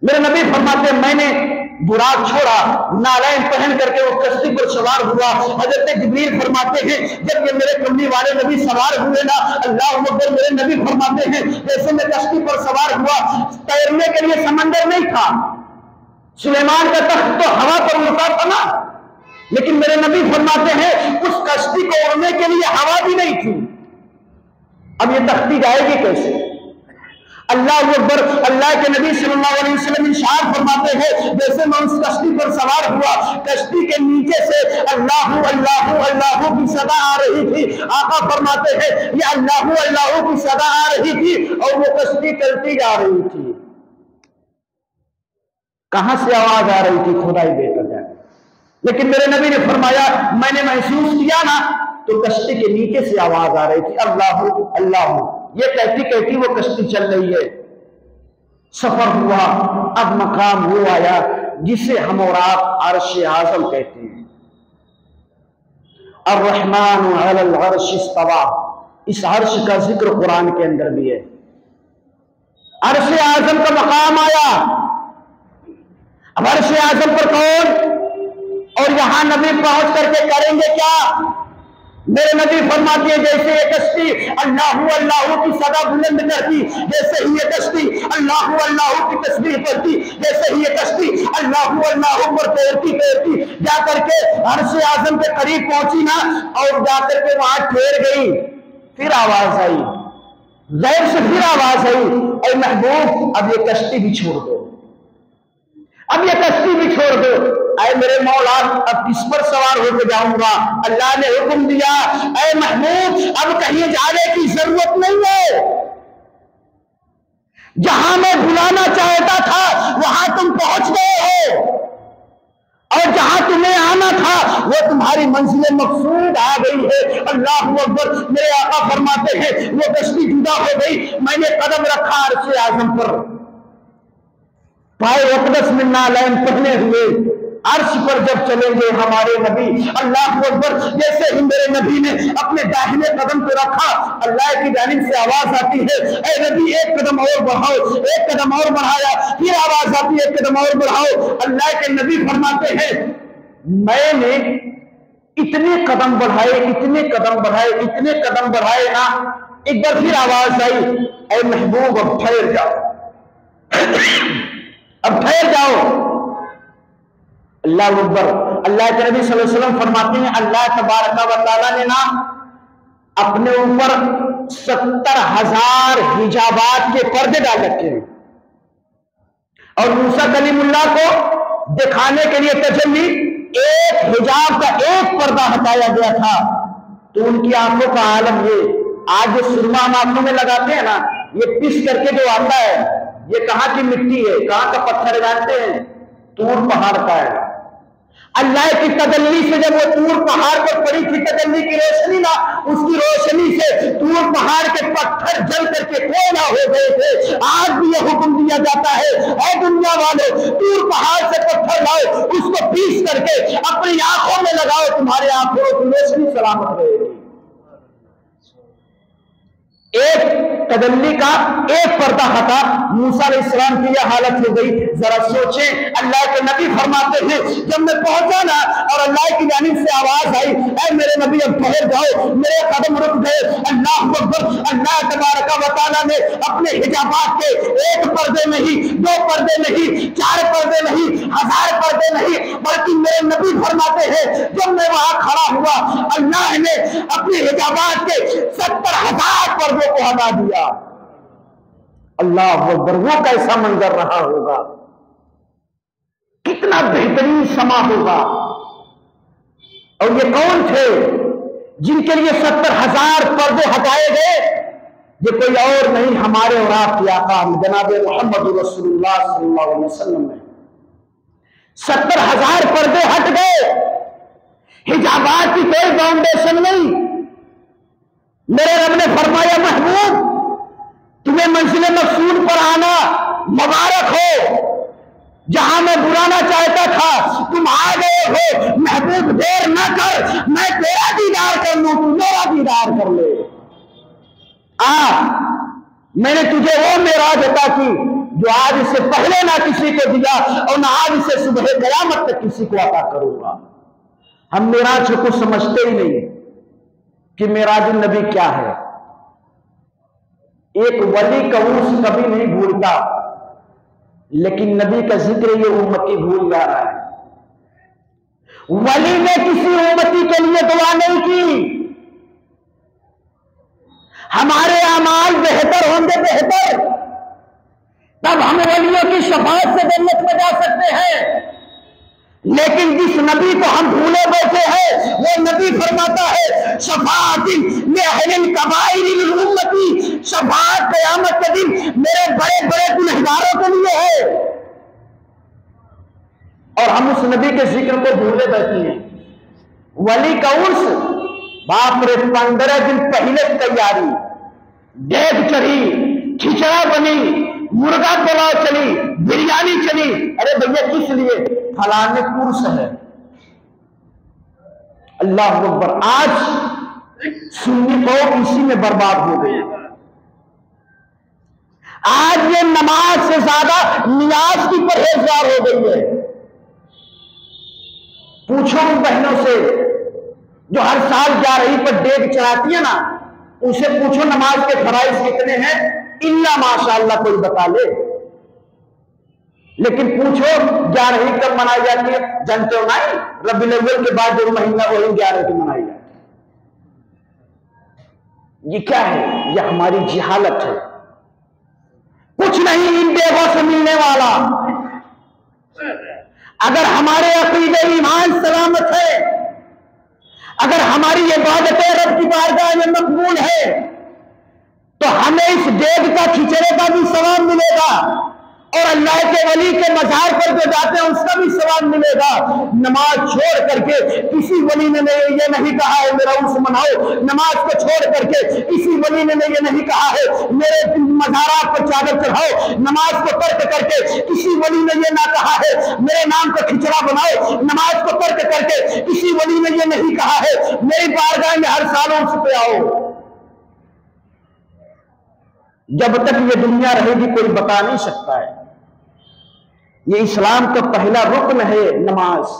میرے نبی فرماتے ہیں میں نے براق چھوڑا، نالین پہن کر کے وہ کشتی پر سوار ہوا۔ حضرت جبریل فرماتے ہیں جب یہ میرے کملی والے نبی سوار ہوئے نا، اللہ اکبر، میرے نبی فرماتے ہیں جیسے میں کشتی پر سوار ہوا، تیرنے کے لیے سمندر نہیں تھا، سلیمان کا تخت تو ہوا پر اڑتا تھا نا، لیکن میرے نبی فرماتے ہیں اس کشتی کو اڑنے کے لیے ہوا بھی نہیں تھی، اب یہ تختی جائے گی کیسے؟ اللہ اکبر۔ اللہ کے نبی صلی اللہ علیہ وسلم ارشاد فرماتے ہیں جیسے میں اس کشتی پر سوار ہوا، کشتی کے نیچے سے اللہ اللہ اللہ کی صدا آ رہی تھی۔ آقا فرماتے ہیں یہ اللہ اللہ کی صدا آ رہی تھی اور وہ کشتی چلتی جا رہی تھی۔ کہاں سے آواز آ رہی تھی خدا ہی بہتر جانے، لیکن میرے نبی نے فرمایا میں نے محسوس کیا نا تو کشتی کے نیچے سے آواز آ رہی تھی اللہ اللہ، یہ کہتی کہتی وہ کشتی چل رہی ہے، سفر ہوا، اب مقام وہ آیا جسے ہم اور آپ عرش اعظم کہتے ہیں۔ الرحمن علی العرش استوى، اس عرش کا ذکر قرآن کے اندر بھی ہے، عرش اعظم کا مقام آیا، اب عرش اعظم پر کون؟ اور یہاں نبی پہنچ کر کے کریں گے کیا؟ میرے نبی فرماتے ہیں جیسے یہ کشتی اللہ اللہ کی صدا بلند کرتی، جیسے ہی یہ کشتی اللہ اللہ کی تسبیح پڑھتی، جیسے ہی یہ کشتی اللہ اللہ پر تیرتی جا کر کے عرش اعظم کے قریب پہنچی نا، اور جا کر کے وہاں ٹھہر گئی، پھر آواز آئی، غیر سے پھر آواز آئی، اے محبوب اب یہ کشتی بھی چھوڑ دو، اب یہ کشتی بھی چھوڑ دو، اے میرے مولا اب کس پر سوار ہو کے جاؤں گا؟ اللہ نے حکم دیا اے محبوب اب کہیں جانے کی ضرورت نہیں ہے، جہاں میں بلانا چاہتا تھا وہاں تم پہنچ گئے ہو، اور جہاں تمہیں آنا تھا وہ تمہاری منزل مقصود آ گئی ہے۔ اللہ اکبر۔ میرے آقا فرماتے ہیں وہ کشتی جدا ہو گئی، میں نے قدم رکھا عرش اعظم پر، پائے اقدس من نعلین پہنے ہوئے عرش پر جب چلیں گے ہمارے نبی، اللہ اکبر، جیسے ہی میرے نبی نے اپنے داہنے قدم پہ رکھا اللہ کی جانب سے آواز آتی ہے اے نبی ایک قدم اور بڑھاؤ، ایک قدم اور بڑھایا، پھر آواز آتی ہے ایک قدم اور بڑھاؤ، اللہ کے نبی فرماتے ہیں میں نے اتنے قدم بڑھائے اتنے قدم بڑھائے اتنے قدم بڑھائے نا، ایک بار پھر آواز آئی اے محبوب اب ٹھہر جاؤ، اب ٹھہر جاؤ۔ اللہ اکبر۔ اللہ کے نبی صلی اللہ علیہ وسلم فرماتے ہیں اللہ تبارک و تعالیٰ نے نا اپنے اوپر 70,000 حجابات کے پردے ڈال رکھے ہیں، اور موسیٰ کلیم اللہ کو دکھانے کے لیے تجلی ایک حجاب کا ایک پردہ ہٹایا گیا تھا، تو ان کی آنکھوں کا عالم یہ آج جو سرما ہم آنکھوں میں لگاتے ہیں نا، یہ پس کر کے جو آتا ہے یہ کہاں کی مٹی ہے، کہاں کا پتھر جانتے ہیں؟ طور پہاڑ کا ہے۔ اللہ کی تجلی سے جب وہ طور پہاڑ پر پڑی تھی تجلی کی روشنی نا، اس کی روشنی سے طور پہاڑ کے پتھر جل کر کے کوئلہ ہو گئے تھے۔ آج بھی یہ حکم دیا جاتا ہے اے دنیا والے طور پہاڑ سے پتھر لاؤ، اس کو پیس کر کے اپنی آنکھوں میں لگاؤ، تمہارے آنکھوں کی روشنی سلامت رہے گی۔ ایک تجلی کا ایک پردہ ہٹا، موسیٰ علیہ السلام کی یہ حالت ہو گئی۔ ذرا سوچیں، اللہ کے نبی فرماتے ہیں جب میں پہنچا نا اور اللہ کی جانب سے آواز آئی اے میرے نبی اب ٹھہر جاؤ، میرے قدم رک گئے۔ اللہ اکبر۔ اللہ تبارک و تعالیٰ نے اپنے حجابات کے ایک پردے نہیں، دو پردے نہیں، 4 پردے نہیں، 1000 پردے نہیں، بلکہ میرے نبی فرماتے ہیں جب میں وہاں کھڑا ہوا اللہ نے اپنے حجابات کے 70,000 پردے کو ہٹا دیا۔ اللہ اکبر۔ وہ کیسا منظر رہا ہوگا، کتنا بہترین سما ہوگا۔ اور یہ کون تھے جن کے لیے 70,000 پردے ہٹائے گئے؟ یہ کوئی اور نہیں ہمارے اور آپ کے آقا جناب محمد رسول اللہ صلی اللہ علیہ وسلم ہے۔ 70,000 پردے ہٹ گئے، حجابات کی کوئی فاؤنڈیشن نہیں۔ میرے رب نے فرمایا محبوب تمہیں منزل مقصود پر آنا مبارک ہو، جہاں میں بلانا چاہتا تھا تم آ گئے ہو، محبوب دیر نہ کر، میں تیرا دیدار کر لوں، تو میرا دیدار کر لے۔ میں نے تجھے وہ معراج عطا کی جو آج سے پہلے نہ کسی کو دیا اور نہ آج سے صبح قیامت تک کسی کو عطا کروں گا۔ ہم معراج کو سمجھتے ہی نہیں کہ معراج النبی کیا ہے۔ ایک ولی کا عرس کبھی نہیں بھولتا، لیکن نبی کا ذکر یہ امتی بھول جا رہا ہے۔ ولی نے کسی امتی کے لیے دعا نہیں کی۔ ہمارے اعمال بہتر ہوں گے بہتر، تب ہم ولیوں کی شفاعت سے جنت میں جا سکتے ہیں، لیکن جس نبی کو ہم بھولے بیٹھے ہیں وہ نبی فرماتا ہے شفاعت لأہل الکبائر من امتی، شفاعت قیامت کے دن میرے بڑے بڑے گنہگاروں کے لیے ہے، اور ہم اس نبی کے ذکر کو بھولے بیٹھے ہیں۔ ولی کا عرس باپ رے 15 دن پہلے تیاری، دیگ چڑھی، کھچڑا بنی، مرغا پلاؤ چلی، بریانی چلی، ارے بھیا کس لیے؟ فلانے عرس ہے۔ اللہ اکبر۔ آج سنی قوم اسی میں برباد ہو گئی۔ آج یہ نماز سے زیادہ نیاز کی پرہیزگار ہو گئی ہے۔ پوچھو ان بہنوں سے جو ہر سال جا رہی پر دیگ چڑھاتی ہے نا، ان سے پوچھو نماز کے فرائض کتنے ہیں، الا ماشاء اللہ کوئی بتا لے. لیکن پوچھو جا رہی کب منائی جاتی ہے، جانتے ہو نہیں؟ ربیع الاول کے بعد جو مہینہ وہی 11 کی منائی جاتی ہے. یہ کیا ہے؟ یہ ہماری جہالت ہے. کچھ نہیں ان دیگوں سے ملنے والا. اگر ہمارے عقیدے ایمان سلامت ہے، اگر ہماری عبادتیں رب کی بارگاہ میں مقبول ہے، تو ہمیں اس دیگ کا کھچڑے کا بھی ثواب ملے گا، اور اللہ کے ولی کے مزار پر جو جاتے ہیں اس کا بھی ثواب ملے گا. نماز چھوڑ کر کے کسی ولی نے یہ نہیں کہا ہے میرا عرس مناؤ، نماز کو چھوڑ کر کے کسی ولی نے یہ نہیں کہا ہے میرے مزارات پر چادر چڑھاؤ، نماز کو ترک کر کے کسی ولی نے یہ نہ کہا ہے میرے نام کا کھچڑا بناؤ، نماز کو ترک کر کے کسی ولی نے یہ نہیں کہا ہے میری بارگاہ میں ہر سال عرس پہ آؤ. جب تک یہ دنیا رہے گی کوئی بتا نہیں سکتا ہے. یہ اسلام کا پہلا رکن ہے نماز.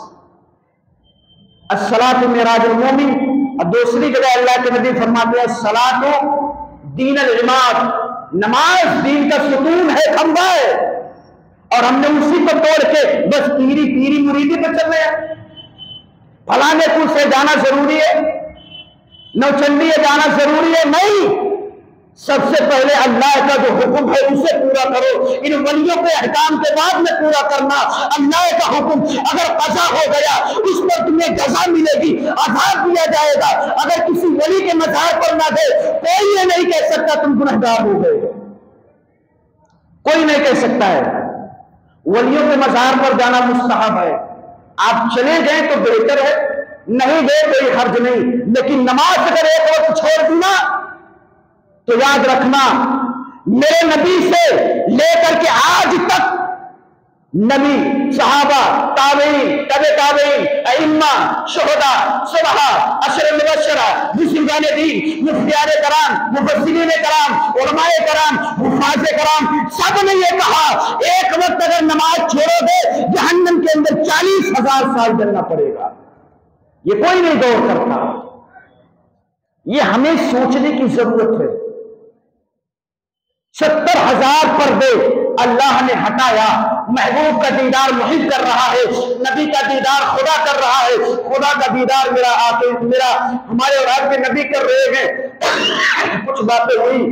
الصلاۃ معراج المومن. اور دوسری جگہ اللہ کے نبی فرماتے ہیں الصلاۃ دین العماد، نماز دین کا ستون ہے، کھمبا ہے، اور ہم نے اسی کو توڑ کے بس پیری مریدی پہ چل رہے ہیں. فلانے پور سے جانا ضروری ہے، نوچندی جانا ضروری ہے، نہیں. سب سے پہلے اللہ کا جو حکم ہے اسے پورا کرو. ان ولیوں کے احکام کے بعد میں پورا کرنا. اللہ کا حکم اگر قضا ہو گیا اس پر تمہیں جزا ملے گی، عذاب دیا جائے گا. اگر کسی ولی کے مزار پر نہ گئے کوئی یہ نہیں کہہ سکتا تم گنہگار ہو گئے، کوئی نہیں کہہ سکتا ہے. ولیوں کے مزار پر جانا مستحب ہے. آپ چلے جائیں تو بہتر ہے، نہیں گئے کوئی حرج نہیں. لیکن نماز اگر ایک وقت چھوڑ دینا تو یاد رکھنا میرے نبی سے لے کر کے آج تک نبی، صحابہ، تابعین، تبع تابعین، ائمہ، شہداء، صلحاء، عشر مبشرہ، بزرگان دین، مفتیان کرام، مفسرین کرام، علماء کرام، حفاظ کرام، سب نے یہ کہا ایک وقت اگر نماز چھوڑو گے جہنم کے اندر 40,000 سال جلنا پڑے گا. یہ کوئی نہیں غور کرتا. یہ ہمیں سوچنے کی ضرورت ہے. 70,000 پردے اللہ نے ہٹایا. محبوب کا دیدار محب کر رہا ہے، نبی کا دیدار خدا کر رہا ہے. خدا کا دیدار میرا ہمارے اور آپ کے نبی کر رہے ہیں. کچھ باتیں ہوئی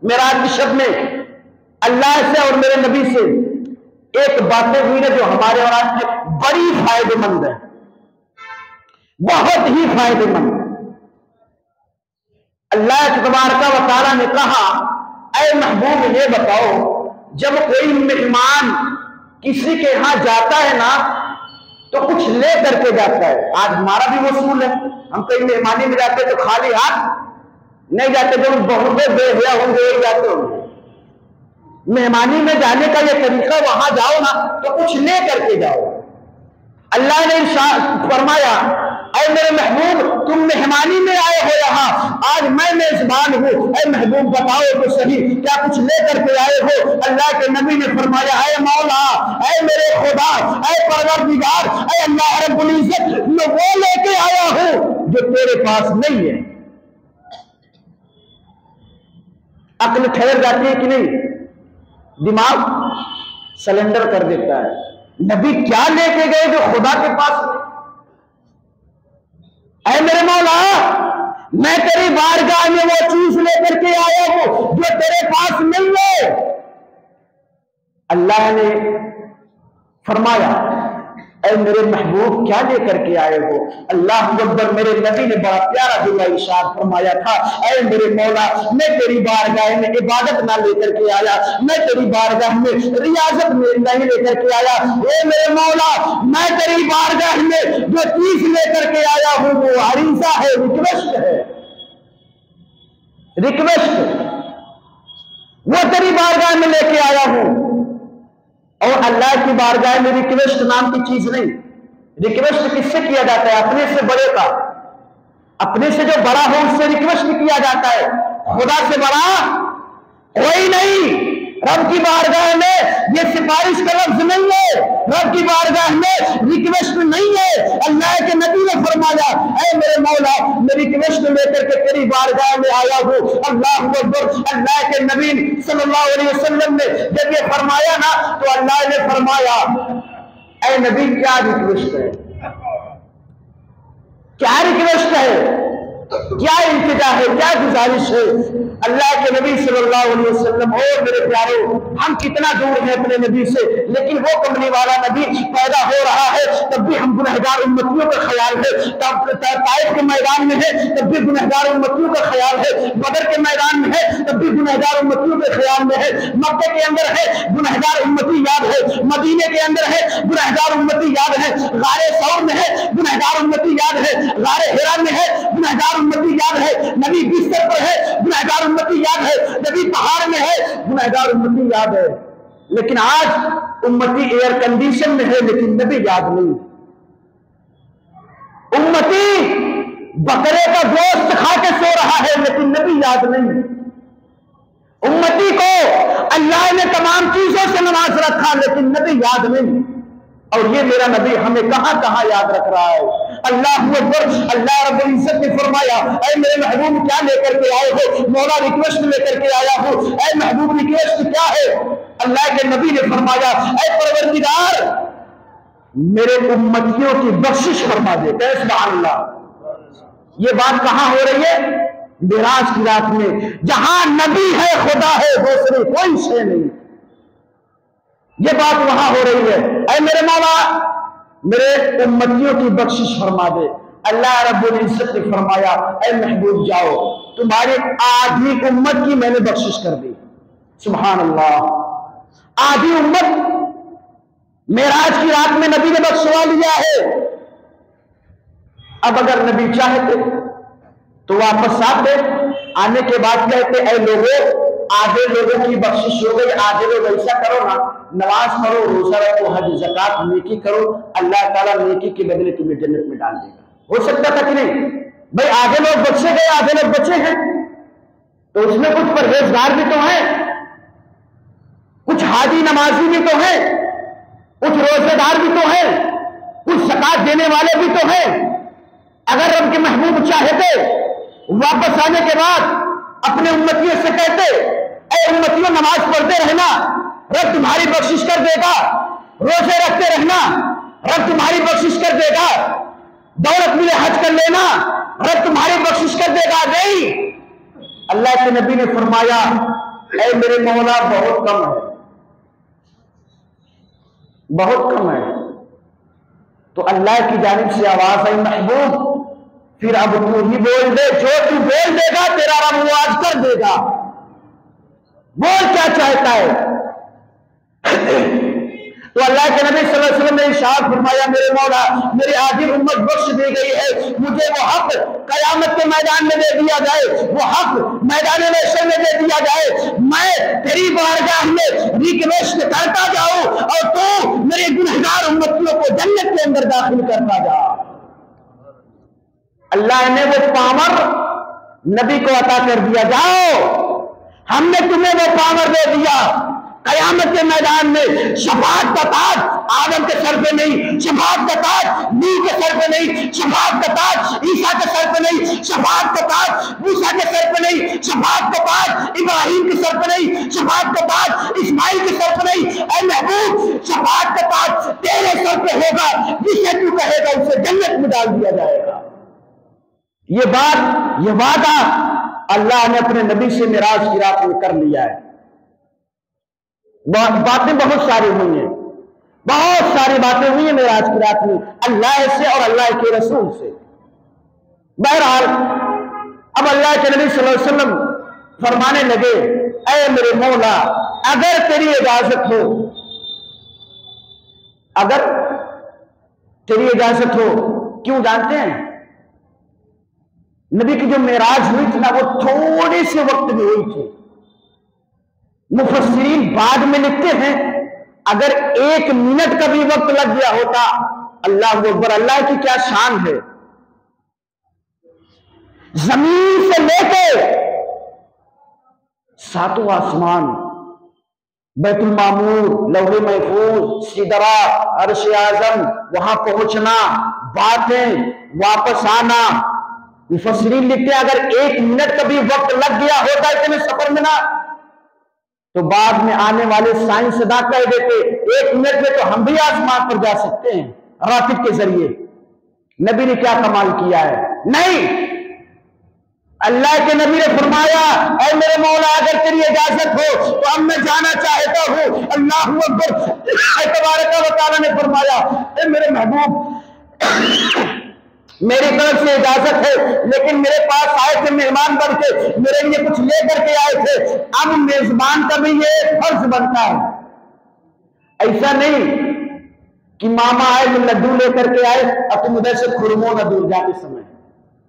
معراج کی شب میں اللہ سے اور میرے نبی سے. ایک باتیں ہوئی نا جو ہمارے اور آپ کے بڑی فائدہ مند ہے، بہت ہی فائدہ مند. اللہ تبارک و تعالیٰ نے کہا اے محبوب یہ بتاؤ جب کوئی مہمان کسی کے ہاں جاتا ہے نا تو کچھ لے کر کے جاتا ہے. آج ہمارا بھی وصول ہے، ہم کہیں مہمانی میں جاتے تو خالی ہاتھ نہیں جاتے، جو بہت بے حیا ہوں گے جاتے ہوں گے. مہمانی میں جانے کا یہ طریقہ وہاں جاؤ نا تو کچھ لے کر کے جاؤ. اللہ نے ارشاد فرمایا اے میرے محبوب تم مہمانی میں آئے ہو یہاں، آج میں میزبان ہوں، اے محبوب بتاؤ تو صحیح کیا کچھ لے کر کے آئے ہو؟ اللہ کے نبی نے فرمایا اے مولا، اے میرے خدا، اے پروردگار، اے اللہ رب العزت، میں وہ لے کے آیا ہوں جو تیرے پاس نہیں ہے. عقل ٹھہر جاتی ہے کہ نہیں؟ دماغ سلنڈر کر دیتا ہے. نبی کیا لے کے گئے جو خدا کے پاس نہیں؟ اے میرے مولا میں تیری بارگاہ میں وہ چیز لے کر کے آیا ہوں جو تیرے پاس نہیں ہے. اللہ نے فرمایا اے میرے محبوب کیا لے کر کے آئے ہو؟ اللہ اکبر. میرے نبی نے بڑا پیارا دعا ارشاد فرمایا تھا اے میرے مولا میں تیری بارگاہ میں عبادت نہ لے کر کے آیا، میں تیری بارگاہ میں ریاضت میں نہیں لے کر کے آیا. اے میرے مولا میں تیری بارگاہ میں جو چیز لے کر کے آیا ہوں وہ عریضہ ہے، ریکویسٹ ہے، ریکویسٹ. وہ تیری بارگاہ میں لے کے آیا ہوں. اور اللہ کی بارگاہ میں ریکویسٹ نام کی چیز نہیں. ریکویسٹ کس سے کیا جاتا ہے؟ اپنے سے بڑے کا. اپنے سے جو بڑا ہو اس سے ریکویسٹ کیا جاتا ہے. خدا سے بڑا کوئی نہیں. رب کی بارگاہ میں یہ سفارش کا لفظ نہیں ہے، رب کی بارگاہ میں ریکویسٹ نہیں ہے۔ اللہ کے نبی نے فرمایا اے میرے مولا میں ریکویسٹ لے کر کے تیری بارگاہ میں آیا ہوں۔ اللہ اکبر۔ اللہ کے نبی صلی اللہ علیہ وسلم نے جب یہ فرمایا نا تو اللہ نے فرمایا اے نبی کیا ریکویسٹ ہے، کیا ریکویسٹ ہے، کیا التجا ہے، کیا گزارش ہے؟ اللہ کے نبی صلی اللہ علیہ وسلم اور میرے پیاروں ہم کتنا دور ہیں اپنے نبی سے، لیکن وہ کملی والا نبی پیدا ہو رہا ہے تب بھی ہم گنہگار امتیوں کا خیال ہے، طائف کے میدان میں ہے تب بھی گنہگار امتیوں کا خیال ہے، بدر کے میدان میں ہے تب بھی گنہگار امتیوں کے خیال میں ہے، مکہ کے اندر ہے گنہگار امتی یاد ہے، مدینے کے اندر ہے گنہگار امتی یاد ہے، غار ثور میں ہے گنہگار امتی یاد ہے، غار حرا میں ہے گنہگار امتی یاد ہے، نبی بستر پر ہے گنہگار امتی یاد ہے، نبی پہاڑ میں ہے گنہگار امتی یاد ہے، لیکن آج امتی ایئر کنڈیشن میں ہے لیکن نبی یاد نہیں، امتی بکرے کا گوشت کھا کے سو رہا ہے لیکن نبی یاد نہیں، امتی کو اللہ نے تمام چیزوں سے نواز رکھا لیکن نبی یاد نہیں، اور یہ میرا نبی ہمیں کہاں کہاں یاد رکھ رہا ہے۔ اللہ اکبر۔ اللہ رب العزت نے فرمایا اے میرے محبوب کیا لے کر کے آئے ہو؟ مولا ریکویسٹ لے کر کے آیا ہوں۔ اے محبوب ریکویسٹ کیا ہے؟ اللہ کے نبی نے فرمایا اے پروردگار میرے امتیوں کی بخشش فرما دے۔ سبحان اللہ۔ یہ بات کہاں ہو رہی ہے؟ معراج کی رات میں، جہاں نبی ہے خدا ہے دوسری کوئی شے نہیں، یہ بات وہاں ہو رہی ہے۔ اے میرے مولا میرے امتیوں کی بخشش فرما دے۔ اللہ رب العزت نے فرمایا اے محبوب جاؤ تمہاری آدھی امت کی میں نے بخشش کر دی۔ سبحان اللہ۔ آدھی امت معراج کی رات میں نبی نے بخشوا لیا ہے۔ اب اگر نبی چاہتے تو واپس آتے، آنے کے بعد کہتے اے لوگوں آدھے لوگوں کی بخشش ہو گئی، آدھے لوگ ایسا کرو نا، نماز پڑھو، روزہ رکھو، حج زکات نیکی کرو، اللہ تعالیٰ نیکی کے بدلے تمہیں جنت میں ڈال دے گا۔ ہو سکتا تھا کہ نہیں؟ بھائی آدھے لوگ بچے گئے آدھے لوگ بچے ہیں، تو اس میں کچھ پرہیزگار بھی تو ہیں، کچھ حاجی نمازی بھی تو ہیں، کچھ روزے دار بھی تو ہیں، کچھ زکات دینے والے بھی تو ہیں۔ اگر رب کے محبوب چاہتے واپس آنے کے بعد اپنے امتیوں سے کہتے اے امتیوں نماز پڑھتے رہنا رب تمہاری بخشش کر دے گا، روزے رکھتے رہنا رب تمہاری بخشش کر دے گا، دولت ملے حج کر لینا رب تمہاری بخشش کر دے گا، نہیں۔ اللہ کے نبی نے فرمایا اے میرے مولا بہت کم ہے، بہت کم ہے۔ تو اللہ کی جانب سے آواز آئی محبوب پھر اب تو ہی بول دے، جو تو بول دے گا تیرا رب مواز کر دے گا، بول کیا چاہتا ہے۔ تو اللہ کے نبی صلی اللہ علیہ وسلم نے ارشاد فرمایا میرے مولا میری آدھی امت بخش دی گئی ہے، مجھے وہ حق قیامت کے میدان میں دے دیا جائے، وہ حق میدان محشر میں دے دیا جائے، میں تیری بارگاہ میں ریکویسٹ کرتا جاؤں اور تو میرے گنہگار امتیوں کو جنت کے اندر داخل کرتا جا۔ اللہ نے وہ پاور نبی کو عطا کر دیا، جاؤ ہم نے تمہیں وہ پاور دے دیا، قیامت کے میدان میں شفاعت کا تاج آدم کے سر پہ نہیں، شفاعت کا تاج نوح کے سر پہ نہیں، شفاعت کا تاج عیسیٰ کے سر پہ نہیں، شفاعت کا تاج موسیٰ کے سر پہ نہیں، شفاعت کا تاج ابراہیم کے سر پہ نہیں، شفاعت کا تاج اسماعیل کے سر پہ نہیں۔ اے محبوب شفاعت کا تاج تیرے سر پہ ہوگا، جسے تو کہے گا اسے جنت میں ڈال دیا جائے گا۔ یہ وعدہ اللہ نے اپنے نبی سے معراج کی رات میں کر لیا ہے۔ باتیں بہت ساری ہوئی ہیں، بہت ساری باتیں ہوئی ہیں معراج کی رات میں اللہ سے اور اللہ کے رسول سے۔ بہرحال اب اللہ کے نبی صلی اللہ علیہ وسلم فرمانے لگے اے میرے مولا اگر تیری اجازت ہو، اگر تیری اجازت ہو، کیوں جانتے ہیں؟ نبی کی جو معراج ہوئی تھی نا وہ تھوڑے سے وقت میں ہوئی تھی۔ مفسرین بعد میں لکھتے ہیں اگر 1 منٹ کا بھی وقت لگ گیا ہوتا، اللہ اکبر، اللہ کی کیا شان ہے، زمین سے لے کے 7واں آسمان بیت المعمور، لوح محفوظ، سدرہ، عرش اعظم، وہاں پہنچنا، باتیں، واپس آنا. مفسرین لکھتے ہیں اگر 1 منٹ کا بھی وقت لگ گیا ہوتا اتنے سفر میں نا تو بعد میں آنے والے سائنسداں کہہ دیتے 1 منٹ میں تو ہم بھی آسمان پر جا سکتے ہیں راکٹ کے ذریعے. نبی نے کیا کمال کیا ہے؟ نہیں، اللہ کے نبی نے فرمایا اے میرے مولا اگر تیری اجازت ہو تو اب میں جانا چاہتا ہوں. اللہ اکبر. تبارک و تعالیٰ نے فرمایا اے میرے محبوب میری طرف سے اجازت ہے لیکن میرے پاس آئے تھے مہمان بن کے، میرے لیے کچھ لے کر کے آئے تھے، اب میزبان کا بھی یہ فرض بنتا ہے. ایسا نہیں کہ ماما آئے میں لڈو لے کر کے آئے اب تم ادھر سے کھرمو نہ دور جاتے سمے.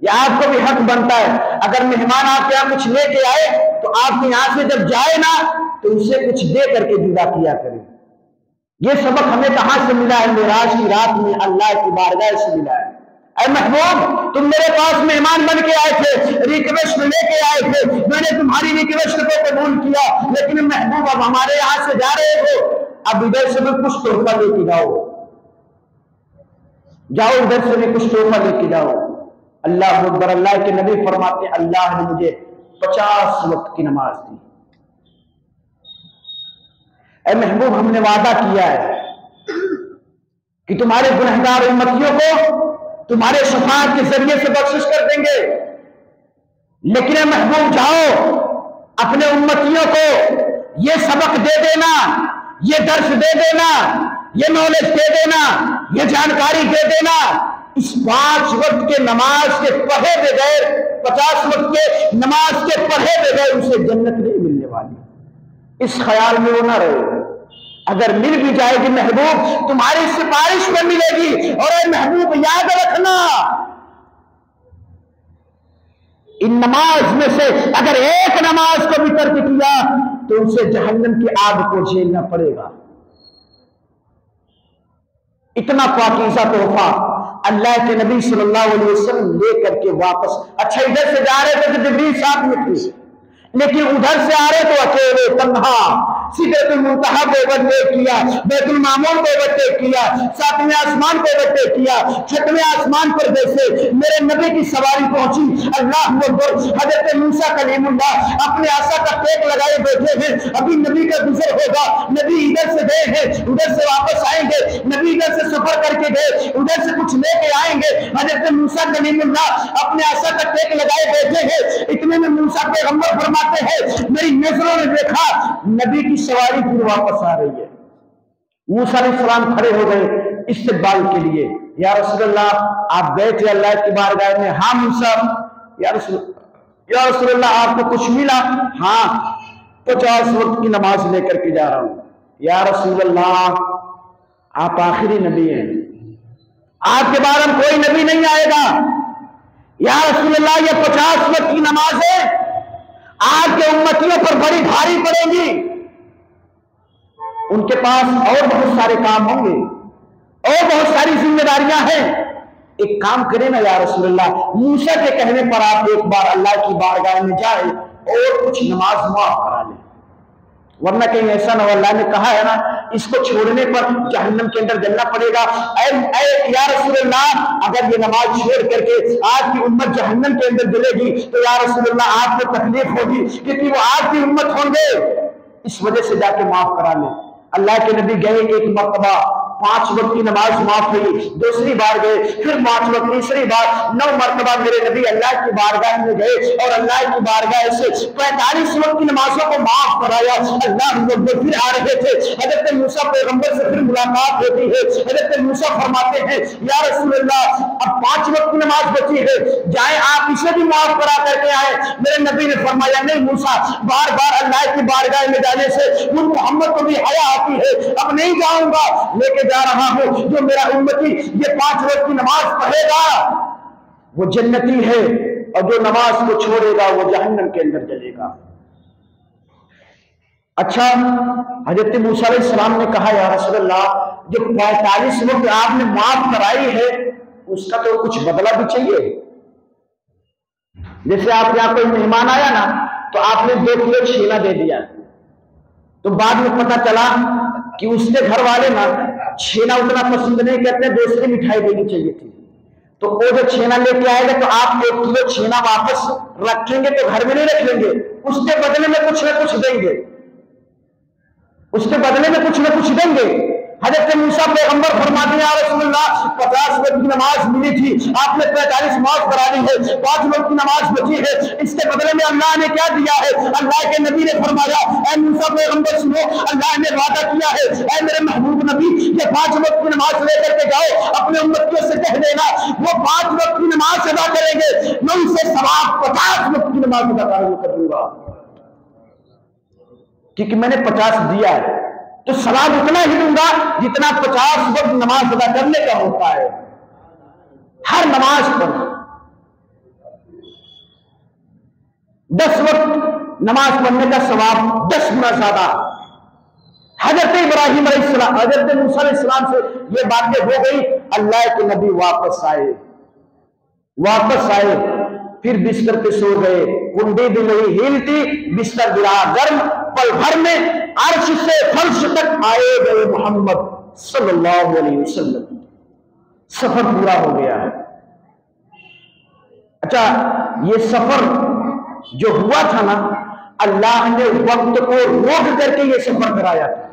یہ آپ کو بھی حق بنتا ہے اگر مہمان آپ کے یہاں کچھ لے کے آئے تو آپ کے یہاں سے جب جائے نا تو اسے کچھ دے کر کے ودا کیا کریں. یہ سبق ہمیں کہاں سے ملا ہے؟ معراج کی رات میں اللہ کی بارگاہ سے ملا ہے. اے محبوب تم میرے پاس مہمان بن کے آئے تھے، ریکویسٹ لے کے آئے تھے، میں نے تمہاری ریکویسٹ کو قبول کیا، لیکن محبوب اب ہمارے یہاں سے جا رہے ہو اب ادھر سے بھی کچھ تحفہ لے کے جاؤ، جاؤ ادھر سے بھی کچھ تحفہ لے کے جاؤ. اللہ اکبر. اللہ کے نبی فرماتے اللہ نے مجھے 50 وقت کی نماز دی. اے محبوب ہم نے وعدہ کیا ہے کہ تمہارے گنہگار امتیوں کو تمہارے شفاعت کے ذریعے سے بخشش کر دیں گے، لیکن اے محبوب جاؤ اپنے امتیوں کو یہ سبق دے دینا، یہ درس دے دینا، یہ نالج دے دینا، یہ جانکاری دے دینا. اس 5 وقت کے نماز کے پڑھے بغیر 50 وقت کے نماز کے پڑھے بغیر اسے جنت نہیں ملنے والی. اس خیال میں وہ نہ رہے. اگر مل بھی جائے گی محبوب تمہاری سفارش میں ملے گی. اور اے محبوب یاد رکھنا ان نماز میں سے اگر ایک نماز کو بھی ترک کیا تو اسے جہنم کی آگ کو جھیلنا پڑے گا. اتنا پاکیزہ تحفہ اللہ کے نبی صلی اللہ علیہ وسلم لے کر کے واپس. اچھا ادھر سے جا رہے تھے تو جبریل ساتھ میں تھے، لیکن ادھر سے آ رہے تو اکیلے تنہا. سدرۃ المنتہا کو اوورٹیک کیا، بیت المعمور کو اوورٹیک کیا، 7ویں آسمان کو اوورٹیک کیا. 6ویں آسمان پر جیسے میرے نبی کی سواری پہنچی اللہ اکبر. حضرت موسیٰ کلیم اللہ اپنے عصا کا ٹیک لگائے بیٹھے ہیں، ابھی نبی کا گزر ہوگا. نبی ادھر سے گئے ہیں ادھر سے واپس آئیں گے، نبی ادھر سے سفر کر کے گئے ادھر سے کچھ لے کے آئیں گے. حضرت موسیٰ کلیم اللہ اپنے عصا کا ٹیک لگائے بیٹھے ہیں. اتنے میں موسیٰ پیغمبر فرماتے ہیں میری نظروں نے دیکھا نبی کی سواری پھر واپس آ رہی ہے. موسیٰ علیہ السلام کھڑے ہو گئے استقبال کے لیے. یا رسول اللہ آپ گئے تھے اللہ کی بارگاہ میں؟ ہاں موسیٰ. یا رسول اللہ آپ کو کچھ ملا؟ ہاں 50 وقت کی نماز لے کر کے جا رہا ہوں. یا رسول اللہ آپ آخری نبی ہیں، آپ کے بعد ہم کوئی نبی نہیں آئے گا. یا رسول اللہ یہ 50 وقت کی نماز ہے آپ کے امتیوں پر بڑی بھاری پڑے گی، ان کے پاس اور بہت سارے کام ہوں گے اور بہت ساری ذمہ داریاں ہیں. ایک کام کریں نا یا رسول اللہ، موسیٰ کے کہنے پر آپ ایک بار اللہ کی بارگاہ میں جائیں اور کچھ نماز معاف کرا لیں، ورنہ کہیں ایسا نہ ہو. اللہ نے کہا ہے نا اس کو چھوڑنے پر جہنم کے اندر جلنا پڑے گا. اے یا رسول اللہ اگر یہ نماز چھوڑ کر کے آپ کی امت جہنم کے اندر جلے گی تو یا رسول اللہ آپ کو تکلیف ہوگی کیونکہ وہ آپ کی امت ہوں گے، اس وجہ سے جا کے معاف کرا لیں. اللہ کے نبی گئے ایک مرتبہ 5 وقت کی نماز معاف ہوئی، دوسری بار گئے پھر 5 وقت، تیسری بار 9 مرتبہ میرے نبی اللہ کی بارگاہ میں گئے اور اللہ کی بارگاہ سے 45 وقت کی نمازوں کو معاف کرایا. اللہ اکبر. پھر آ رہے تھے حضرت موسیٰ پیغمبر سے پھر ملاقات ہوتی ہے. حضرت موسیٰ فرماتے ہیں یا رسول اللہ اب 5 وقت کی نماز بچی ہے، جائیں آپ اسے بھی معاف کرا کر کے آئے. میرے نبی نے فرمایا نہیں موسیٰ بار بار اللہ کی بارگاہ میں جانے سے ان محمد کو بھی حیا آتی ہے، اب نہیں جاؤں گا. لے کے جا رہا ہوں جو میرا امتی یہ 5 وقت کی نماز پڑھے گا وہ جنتی ہے اور جو نماز کو چھوڑے گا وہ جہنم کے اندر جلے گا. اچھا حضرت موسیٰ علیہ السلام نے کہا یا رسول اللہ جو 45 وقت آپ نے معاف کرائی ہے اس کا تو کچھ بدلہ بھی چاہیے. جیسے آپ کے یہاں کوئی مہمان آیا نا تو آپ نے 2 کلو چھینا دے دیا تو بعد میں پتا چلا کہ اس کے گھر والے نا چھینا اتنا پسند نہیں کرتے، دوسری مٹھائی دینی چاہیے تھی۔ تو وہ جو چھینا لے کے آئے گا تو آپ 1 کلو چھینا واپس رکھیں گے تو گھر میں نہیں رکھ لیں گے، اس کے بدلے میں کچھ نہ کچھ دیں گے، اس کے بدلے میں کچھ نہ کچھ دیں گے۔ حضرت موسیٰ پیغمبر فرماتے ہیں یا رسول اللہ 50 وقت کی نماز ملی تھی، آپ نے 45 معاف کرا دی ہے، 5 وقت کی نماز بچی ہے، اس کے بدلے میں اللہ نے کیا دیا ہے؟ اللہ کے نبی نے فرمایا اے موسیٰ پیغمبر سنو، اللہ نے وعدہ کیا ہے اے میرے محبوب نبی یہ 5 وقت کی نماز لے کر کے جاؤ، اپنے امتیوں سے کہہ دینا وہ 5 وقت کی نماز ادا کریں گے، میں ان سے ثواب 50 وقت کی نماز ادا کر دوں گا، کیونکہ میں نے 50 دیا ہے تو ثواب اتنا ہی دوں گا جتنا 50 وقت نماز ادا کرنے کا ہوتا ہے۔ ہر نماز پر 10 وقت نماز پڑھنے کا ثواب 10 گنا زیادہ۔ حضرت ابراہیم علیہ السلام، حضرت موسیٰ علیہ السلام سے یہ باتیں ہو گئی، اللہ کے نبی واپس آئے پھر بستر پہ سو گئے، کنڈی بھی نہیں ہلتی، بستر گرا گرم، پل بھر میں عرش سے فرش تک آئے گئے محمد صلی اللہ علیہ وسلم، سفر پورا ہو گیا ہے۔ اچھا یہ سفر جو ہوا تھا نا، اللہ نے وقت کو روک کر کے یہ سفر کرایا تھا۔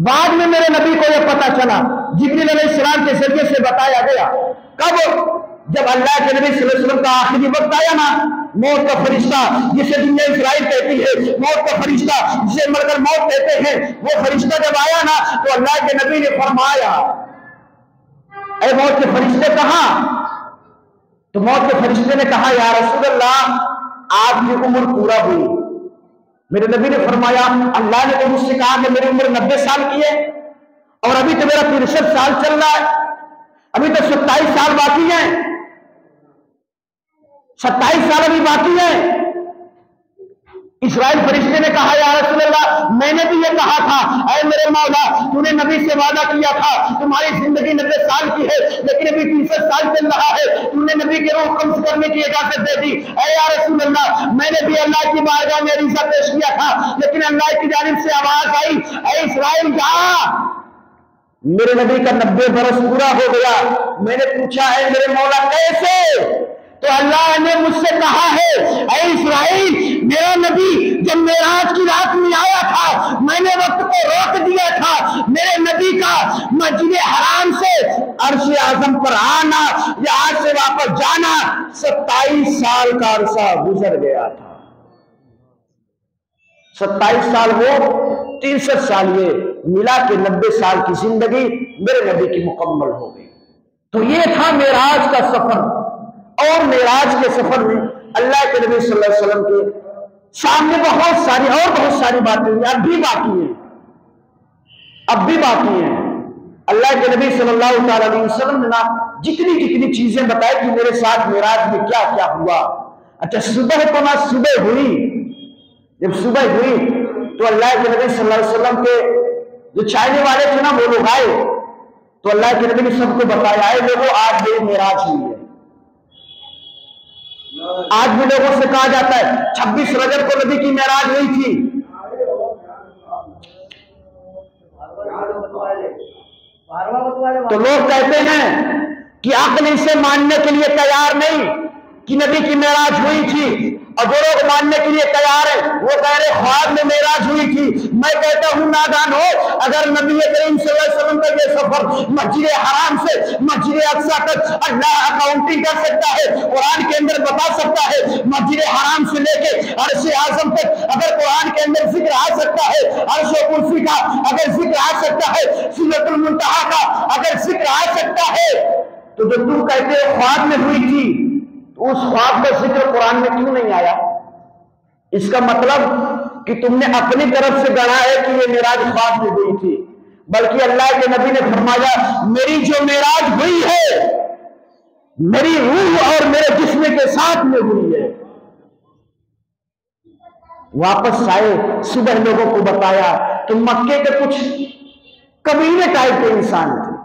بعد میں میرے نبی کو یہ پتا چلا، جبریل علیہ السلام کے ذریعے سے بتایا گیا، کب؟ جب اللہ کے نبی صلی اللہ علیہ وسلم کا آخری وقت آیا نا، موت کا فرشتہ جسے دنیا اسرائیل کہتی ہے، موت کا فرشتہ جسے مر کر موت کہتے ہیں، وہ فرشتہ جب آیا نا تو اللہ کے نبی نے فرمایا اے موت کے فرشتے کہاں؟ تو موت کے فرشتے نے کہا یا رسول اللہ آپ کی عمر پورا ہوئی۔ میرے نبی نے فرمایا اللہ نے تو مجھ سے کہا کہ میری عمر 90 سال کی ہے اور ابھی تو میرا 63 سال چل رہا ہے، ابھی تو 27 سال باقی ہیں، 27 سال ابھی باقی ہیں۔ اسرائیل فرشتے نے کہا یا رسول اللہ میں نے بھی یہ کہا تھا اے میرے مولا تو نے نبی سے وعدہ کیا تھا تمہاری زندگی 90 سال کی ہے لیکن ابھی 63 سال چل رہا ہے، تو نے نبی کے روح قبض کرنے کی اجازت دے دی۔ اے یا رسول اللہ میں نے بھی اللہ کی بارگاہ میں عریضہ پیش کیا تھا لیکن اللہ کی جانب سے آواز آئی اے اسرائیل جا۔ میرے نبی کا 90 برس پورا ہو گیا۔ میں نے پوچھا ہے میرے مولا کیسے؟ تو اللہ نے مجھ سے کہا ہے اے اسرائیل میرا نبی جب معراج کی رات میں آیا تھا میں نے وقت کو روک دیا تھا، میرے نبی کا مسجد حرام سے عرش اعظم پر آنا یا آج سے واپس جانا 27 سال کا عرصہ گزر گیا تھا۔ 27 سال وہ 63 سال یہ ملا کے 90 سال کی زندگی میرے نبی کی مکمل ہو گئی۔ تو یہ تھا معراج کا سفر، اور معراج کے سفر میں اللہ کے نبی صلی اللہ علیہ وسلم کے سامنے بہت ساری باتیں اب بھی باقی ہیں۔ اللہ کے نبی صلی اللہ علیہ وسلم نے جتنی چیزیں بتائی کہ میرے ساتھ معراج میں کیا کیا ہوا۔ اچھا صبح ہوئی، جب صبح ہوئی تو اللہ کے نبی صلی اللہ علیہ وسلم کے جو چاہنے والے تھے نا وہ لوگ آئے تو اللہ کے نبی نے سب کو بتایا اے لوگوں آج میری معراج ہوئی ہے۔ آج بھی لوگوں سے کہا جاتا ہے 26 رجب کو نبی کی معراج ہوئی تھی۔ تو لوگ کہتے ہیں کہ عقل اسے ماننے کے لیے تیار نہیں کہ نبی کی معراج ہوئی تھی، اور جو لوگ ماننے کے لیے تیار ہیں وہ کہہ رہے خواب میں معراج ہوئی تھی۔ میں کہتا ہوں نادان ہو، اگر نبی کریم صلی اللہ علیہ وسلم کا یہ سفر مسجد حرام سے مسجد اقصی تک اللہ اکاؤنٹنگ کر سکتا ہے، قرآن کے اندر بتا سکتا ہے، مسجد حرام سے لے کے عرش اعظم تک اگر قرآن کے اندر ذکر آ سکتا ہے، عرش و کرسی کا اگر ذکر آ سکتا ہے، سدرۃ المنتہا کا اگر ذکر آ سکتا ہے، تو جو تم کہتے ہو خواب میں ہوئی تھی اس خواب کا ذکر قرآن میں کیوں نہیں آیا؟ اس کا مطلب کہ تم نے اپنی طرف سے گڑھا ہے کہ یہ معراج خواب میں ہوئی تھی، بلکہ اللہ کے نبی نے فرمایا میری جو معراج ہوئی ہے میری روح اور میرے جسم کے ساتھ میں ہوئی ہے۔ واپس آئے، صبح لوگوں کو بتایا تو مکے کے کچھ کمینے ٹائپ کے انسان تھے،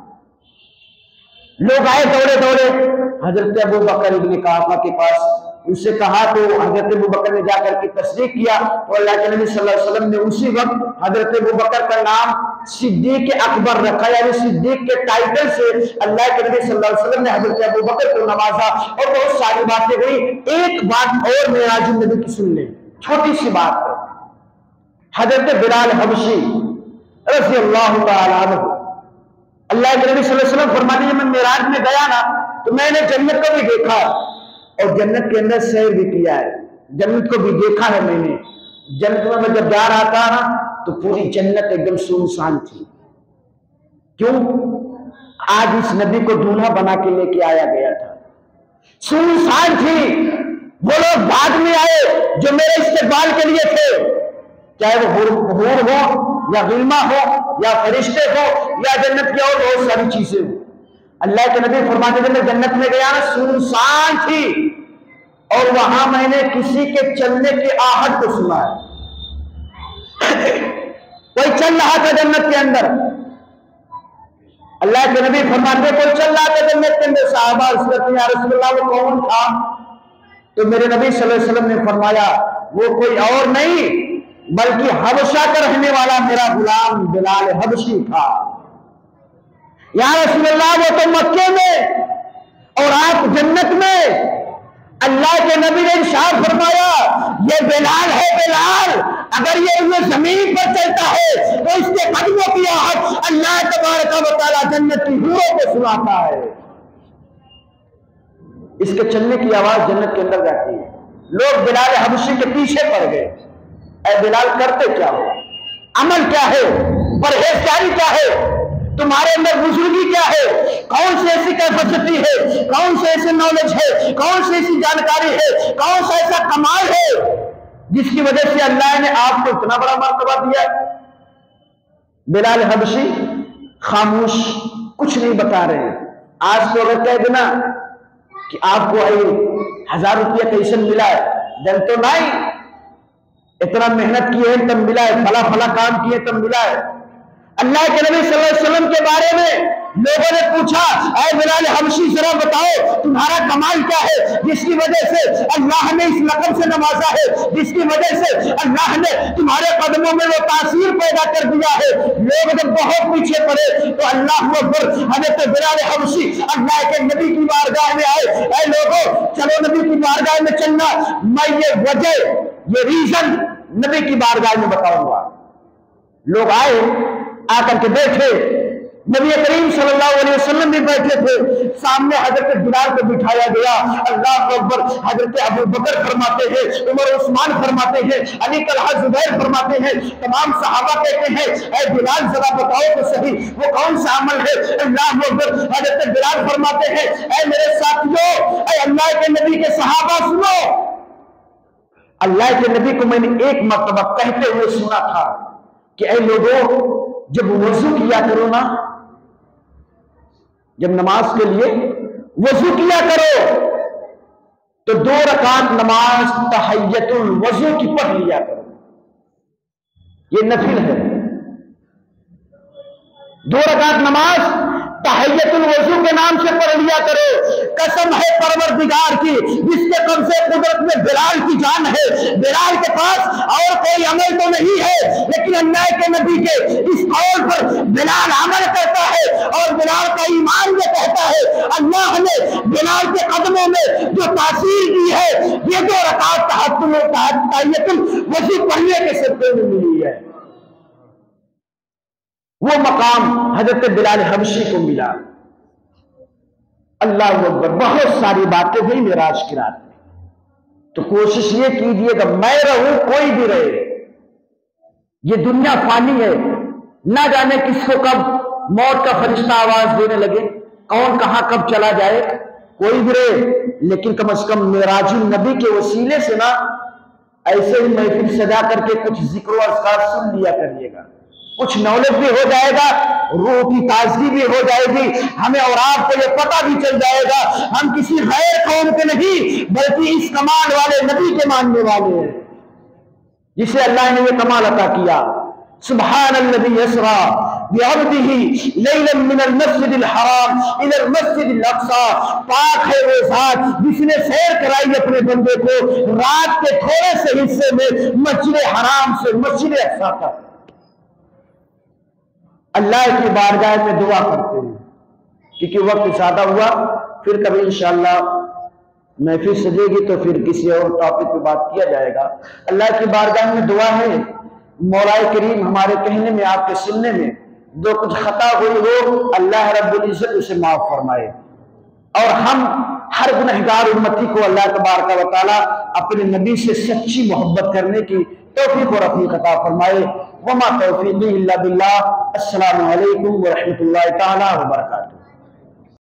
لوگ آئے دوڑے حضرت ابو بکر ابن قحافہ کے پاس اسے کہا تو حضرت ابوبکر نے جا کر کے تصدیق کیا، اور اللہ کے نبی صلی اللہ علیہ وسلم نے اسی وقت حضرت ابوبکر کا نام صدیق اکبر رکھا، یعنی صدیق کے ٹائٹل سے اللہ کے نبی صلی اللہ علیہ وسلم نے حضرت ابوبکر کو نوازا، اور بہت ساری باتیں ہوئی۔ ایک بات اور معراج النبی کی سن لیں، چھوٹی سی بات ہے۔ حضرت بلال حبشی رضی اللہ تعالیٰ عنہ، اللہ کے نبی صلی اللہ علیہ وسلم فرماتے ہیں جب میں معراج میں گیا نا تو میں نے جنت کو بھی دیکھا اور جنت کے اندر سیر بھی کیا ہے، جنت کو بھی دیکھا ہے میں نے۔ جنت میں جب جا رہا تھا نا تو پوری جنت ایک دم سنسان تھی۔ کیوں؟ آج اس نبی کو دولہا بنا کے لے کے آیا گیا تھا، سنسان تھی۔ وہ لوگ بعد میں آئے جو میرے استقبال کے لیے تھے، چاہے وہ حور ہو یا غلمہ ہو یا فرشتے ہو یا جنت کی اور بہت ساری چیزیں ہو۔ اللہ کے نبی فرماتے تھے میں جنت میں گیا نا سنسان تھی، اور وہاں میں نے کسی کے چلنے کی آہٹ کو سنا ہے، کوئی چل رہا تھا جنت کے اندر۔ اللہ کے نبی فرماتے کوئی چل رہا تھا جنت کے اندر، صحابہ عرض کرتے ہیں یا رسول اللہ وہ کون تھا؟ تو میرے نبی صلی اللہ علیہ وسلم نے فرمایا وہ کوئی اور نہیں بلکہ حبشہ کا رہنے والا میرا غلام بلال حبشی تھا۔ یا رسول اللہ وہ تو مکے میں اور آپ جنت میں۔ اللہ کے نبی نے ارشاد فرمایا یہ بلال ہے، بلال اگر یہ زمین پر چلتا ہے تو اس کے قدموں کی آہٹ اللہ تبارک و تعالیٰ جنت کی حوروں کو سناتا ہے۔ اس کے چلنے کی آواز جنت کے اندر جاتی ہے۔ لوگ بلال حبشی کے پیچھے پڑ گئے، اے بلال کرتے کیا ہو، عمل کیا ہے، پرہیزگاری کیا ہے، تمہارے اندر بزرگی کیا ہے، کون سی ایسی کیفیت ہے، کون سے ایسے نالج ہے، کون سی ایسی جانکاری ہے، کون سا ایسا کمال ہے جس کی وجہ سے اللہ نے آپ کو اتنا بڑا مرتبہ دیا۔ بلال حبشی خاموش، کچھ نہیں بتا رہے ہیں۔ آج تو اگر کہہ دینا کہ آپ کو 1000 روپیہ کیسے ملا ہے، دل تو نہیں، اتنا محنت کی ہے تب ملا ہے، فلا فلا کام کیے تب ملا ہے۔ اللہ کے نبی صلی اللہ علیہ وسلم کے بارے میں لوگوں نے پوچھا اے بلال حبشی ذرا بتاؤ تمہارا کمال کیا ہے جس کی وجہ سے اللہ نے اس لقب سے نوازا ہے، جس کی وجہ سے اللہ نے تمہارے قدموں میں وہ تاثیر پیدا کر دیا ہے۔ لوگ جب بہت پیچھے پڑے تو اللہ اکبر، حضرت بلال حبشی اللہ کے نبی کی بارگاہ میں آئے، اے لوگوں چلو نبی کی بارگاہ میں چلنا، میں یہ وجہ یہ ریزن نبی کی بارگاہ میں بتاؤں گا۔ لوگ آئے، آ کر کے بیٹھے، نبی کریم صلی اللہ علیہ وسلم بھی بیٹھے تھے، سامنے حضرت بلال کو بٹھایا گیا۔ اللہ اکبر، حضرت ابو بکر فرماتے ہیں، عمر عثمان فرماتے ہیں، علی طلحہ زبیر فرماتے ہیں، تمام صحابہ کہتے ہیں اے بلال ذرا بتاؤ تو صحیح وہ کون سا عمل ہے۔ اللہ اکبر، حضرت بلال فرماتے ہیں اے میرے ساتھیوں، اے اللہ کے نبی کے صحابہ سنو، اللہ کے نبی کو میں نے ایک مرتبہ کہتے ہوئے سنا تھا کہ اے لوگوں جب وضو کیا کرو نا، جب نماز کے لیے وضو کیا کرو تو 2 رکعت نماز تحیت الوضو کی پڑھ لیا کرو، یہ نفل ہے۔ 2 رکعت نماز تحیت الوضو کے نام سے پڑھ لیا کرو۔ قسم ہے پروردگار کی جس کے قبضے قدرت میں بلال کی جان ہے، بلال کے پاس اور کوئی عمل تو نہیں ہے، لیکن اللہ کے نبی کے اس قول پر بلال عمل کرتا ہے، اور بلال کا ایمان یہ کہتا ہے اللہ نے بلال کے قدموں میں جو تاثیر دی ہے یہ 2 رکعت تحیت الوضو پڑھنے کے صدقے میں ملی ہے۔ وہ مقام حضرت بلال حبشی کو ملا۔ اللہ اکبر، بہت ساری باتیں ہوئی معراج کی رات میں، تو کوشش یہ کیجیے گا میں رہوں کوئی بھی رہے، یہ دنیا فانی ہے، نہ جانے کس کو کب موت کا فرشتہ آواز دینے لگے، کون کہاں کب چلا جائے، کوئی بھی رہے، لیکن کم از کم معراج النبی کے وسیلے سے نا ایسے ہی محفل سجا کر کے کچھ ذکر و اذکار سن لیا کریے گا، کچھ نالج بھی ہو جائے گا، روح کی تازگی بھی ہو جائے گی، ہمیں اور آپ کو یہ پتہ بھی چل جائے گا ہم کسی غیر قوم کے نہیں بلکہ اس کمال والے نبی کے ماننے والے ہیں جسے اللہ نے یہ کمال عطا کیا۔ سبحان الذی اسریٰ بعبده لیلا من المسجد الحرام الى المسجد الاقصى، پاک ہے وہ ذات جس نے سیر کرائی اپنے بندے کو رات کے تھوڑے سے حصے میں مسجد حرام سے مسجد اقصی تک۔ اللہ کی بارگاہ میں دعا کرتے ہیں، کیونکہ وقت زیادہ ہوا، پھر کبھی انشاءاللہ محفل سجے گی تو پھر کسی اور ٹاپک پہ بات کیا جائے گا۔ اللہ کی بارگاہ میں دعا ہے مولا کریم ہمارے کہنے میں، آپ کے سننے میں جو کچھ خطا ہوئی ہو اللہ رب العزت اسے معاف فرمائے، اور ہم ہر گنہگار امتی کو اللہ تبارک و تعالی اپنے نبی سے سچی محبت کرنے کی توفیق و رفیق عطا فرمائے۔ وما توفیقی الا باللہ۔ السلام علیکم ورحمۃ اللہ تعالی وبرکاتہ۔